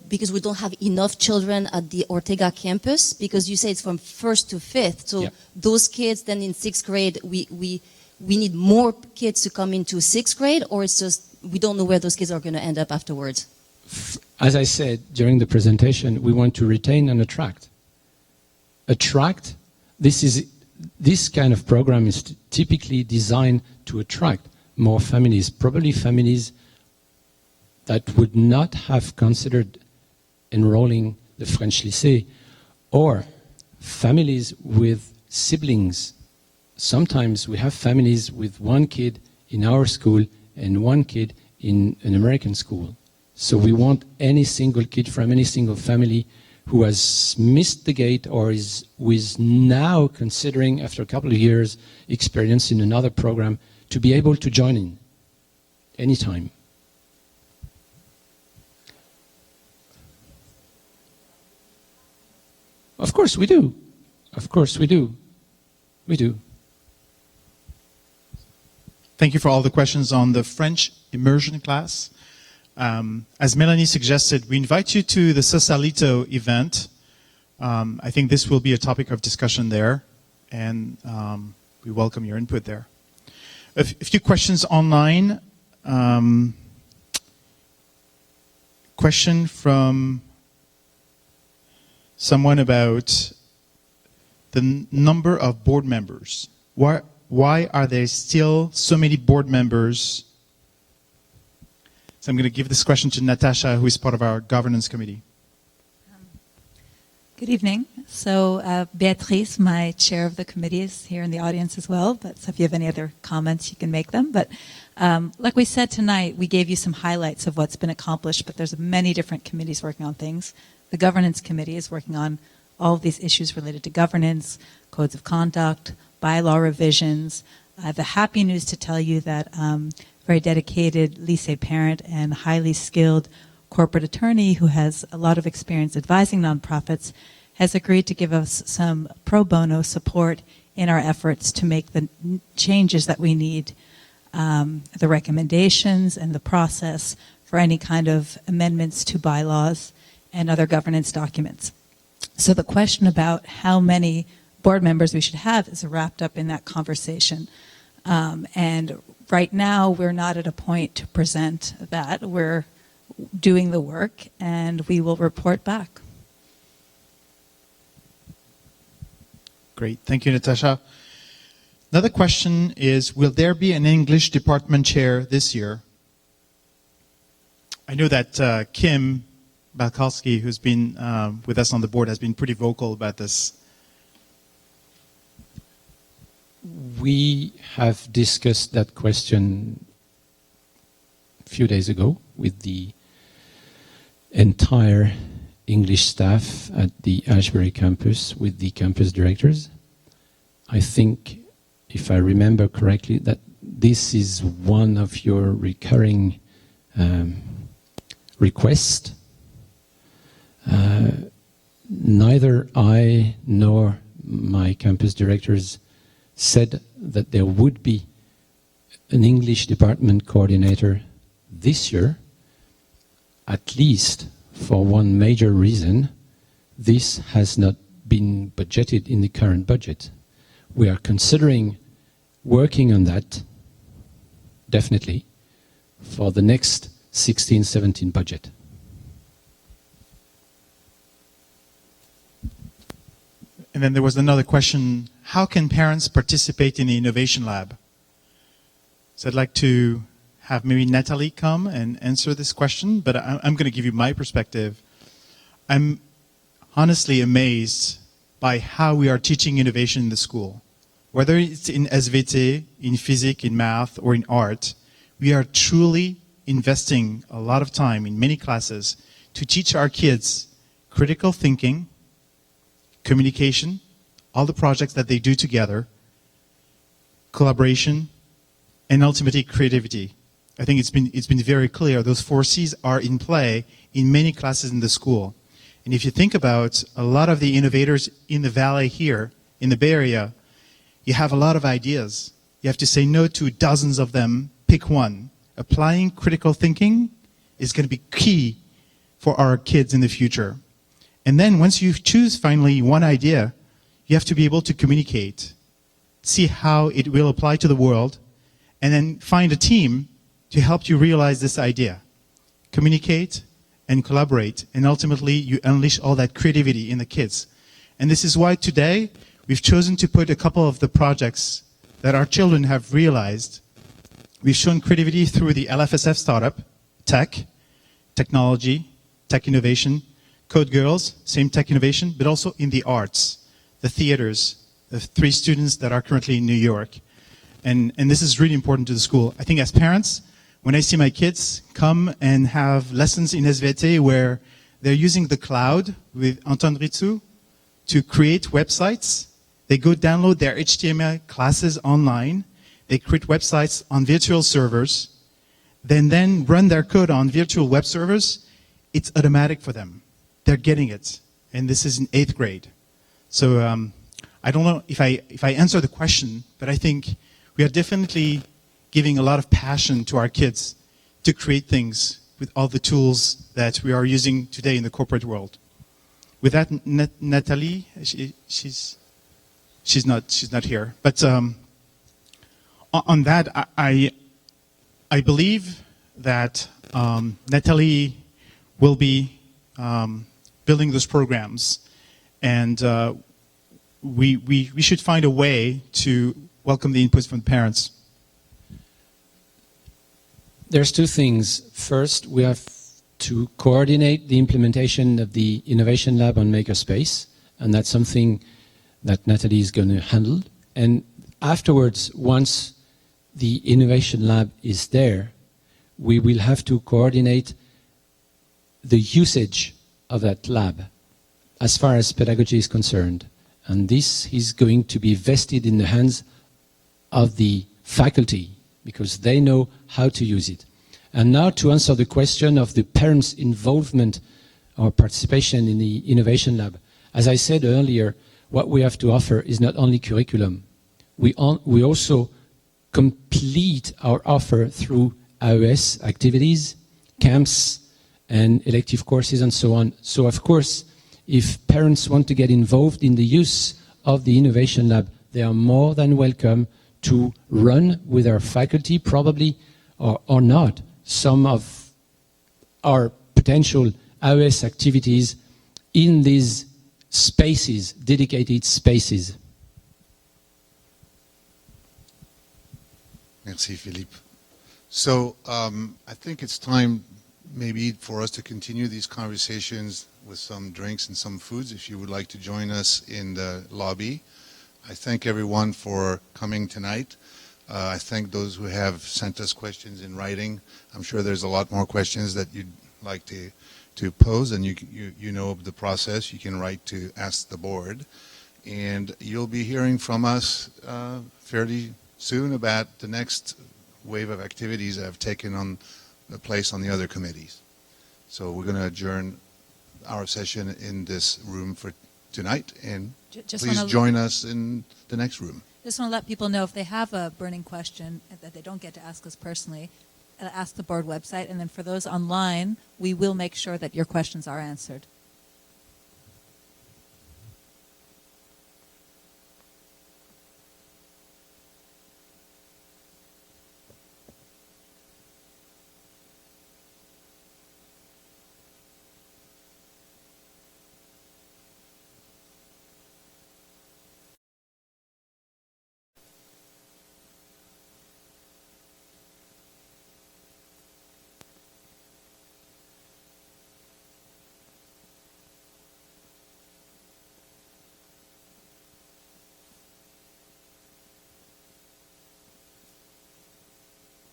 because we don't have enough children at the Ortega campus? Because you say it's from first to fifth, so those kids then in sixth grade, we need more kids to come into sixth grade, or it's just we don't know where those kids are going to end up afterwards. As I said during the presentation, we want to retain and attract. This kind of program is typically designed to attract more families, probably families that would not have considered enrolling the French lycée, or families with siblings. Sometimes we have families with one kid in our school and one kid in an American school. So we want any single kid from any single family who has missed the gate or who is now considering, after a couple of years experience in another program, to be able to join in anytime. Of course we do. Of course we do. We do. Thank you for all the questions on the French immersion class. As Melanie suggested, we invite you to the Sausalito event. I think this will be a topic of discussion there, and we welcome your input there. A few questions online. Question from someone about the number of board members. Why are there still so many board members? So I'm going to give this question to Natasha, who is part of our governance committee. Good evening. So Beatrice, my chair of the committee, is here in the audience as well. But so if you have any other comments, you can make them. But like we said tonight, we gave you some highlights of what's been accomplished, but there's many different committees working on things. The governance committee is working on all of these issues related to governance, codes of conduct, bylaw revisions. I have the happy news to tell you that very dedicated lycée parent and highly skilled corporate attorney who has a lot of experience advising nonprofits has agreed to give us some pro bono support in our efforts to make the changes that we need, the recommendations and the process for any kind of amendments to bylaws and other governance documents. So the question about how many board members we should have is wrapped up in that conversation. And right now, we're not at a point to present that. We're doing the work, and we will report back. Great. Thank you, Natasha. Another question is, will there be an English department chair this year? I know that Kim Balkowski, who's been with us on the board, has been pretty vocal about this. We have discussed that question a few days ago with the entire English staff at the Ashbury campus, with the campus directors. I think, if I remember correctly, that this is one of your recurring requests. Neither I nor my campus directors said that there would be an English department coordinator this year, at least for one major reason: this has not been budgeted in the current budget. We are considering working on that, definitely, for the next 16-17 budget. And then there was another question, how can parents participate in the Innovation Lab? So I'd like to have maybe Natalie come and answer this question, but I'm going to give you my perspective. I'm honestly amazed by how we are teaching innovation in the school. Whether it's in SVT, in physics, in math, or in art, we are truly investing a lot of time in many classes to teach our kids critical thinking, communication, all the projects that they do together, collaboration, and ultimately creativity. I think it's been very clear. Those 4 C's are in play in many classes in the school. And if you think about a lot of the innovators in the Valley here, in the Bay Area, you have a lot of ideas. You have to say no to dozens of them, pick one. Applying critical thinking is going to be key for our kids in the future. And then once you choose finally one idea, you have to be able to communicate, see how it will apply to the world, and then find a team to help you realize this idea. Communicate and collaborate, and ultimately you unleash all that creativity in the kids. And this is why today we've chosen to put a couple of the projects that our children have realized. We've shown creativity through the LFSF startup, technology, tech innovation, Code Girls, same tech innovation, but also in the arts, the theaters, the 3 students that are currently in New York. And this is really important to the school. I think as parents, when I see my kids come and have lessons in SVT where they're using the cloud with Anton Ritsu to create websites, they go download their HTML classes online, they create websites on virtual servers, then run their code on virtual web servers, it's automatic for them. They're getting it. And this is in 8th grade. So I don't know if I answer the question, but I think we are definitely giving a lot of passion to our kids to create things with all the tools that we are using today in the corporate world. With that, Natalie, she's not here. But on that, I believe that Natalie will be building those programs, and we should find a way to welcome the inputs from the parents. There's 2 things. First, we have to coordinate the implementation of the Innovation Lab on Makerspace, and that's something that Natalie is going to handle. And afterwards, once the Innovation Lab is there, we will have to coordinate the usage of that lab as far as pedagogy is concerned. And this is going to be vested in the hands of the faculty, because they know how to use it. And now to answer the question of the parents' involvement or participation in the Innovation Lab. As I said earlier, what we have to offer is not only curriculum. We also complete our offer through AES activities, camps, and elective courses and so on. So of course, if parents want to get involved in the use of the Innovation Lab, they are more than welcome to run with our faculty, probably, or not, some of our potential iOS activities in these spaces, dedicated spaces. Merci, Philippe. So I think it's time maybe for us to continue these conversations with some drinks and some foods if you would like to join us in the lobby. I thank everyone for coming tonight. I thank those who have sent us questions in writing. I'm sure there's a lot more questions that you'd like to pose, and you know the process. You can write to Ask the Board. And you'll be hearing from us fairly soon about the next wave of activities that have taken on the place on the other committees. So we're going to adjourn our session in this room for tonight, and please join us in the next room. Just want to let people know if they have a burning question that they don't get to ask us personally, ask the board website, and then for those online, we will make sure that your questions are answered.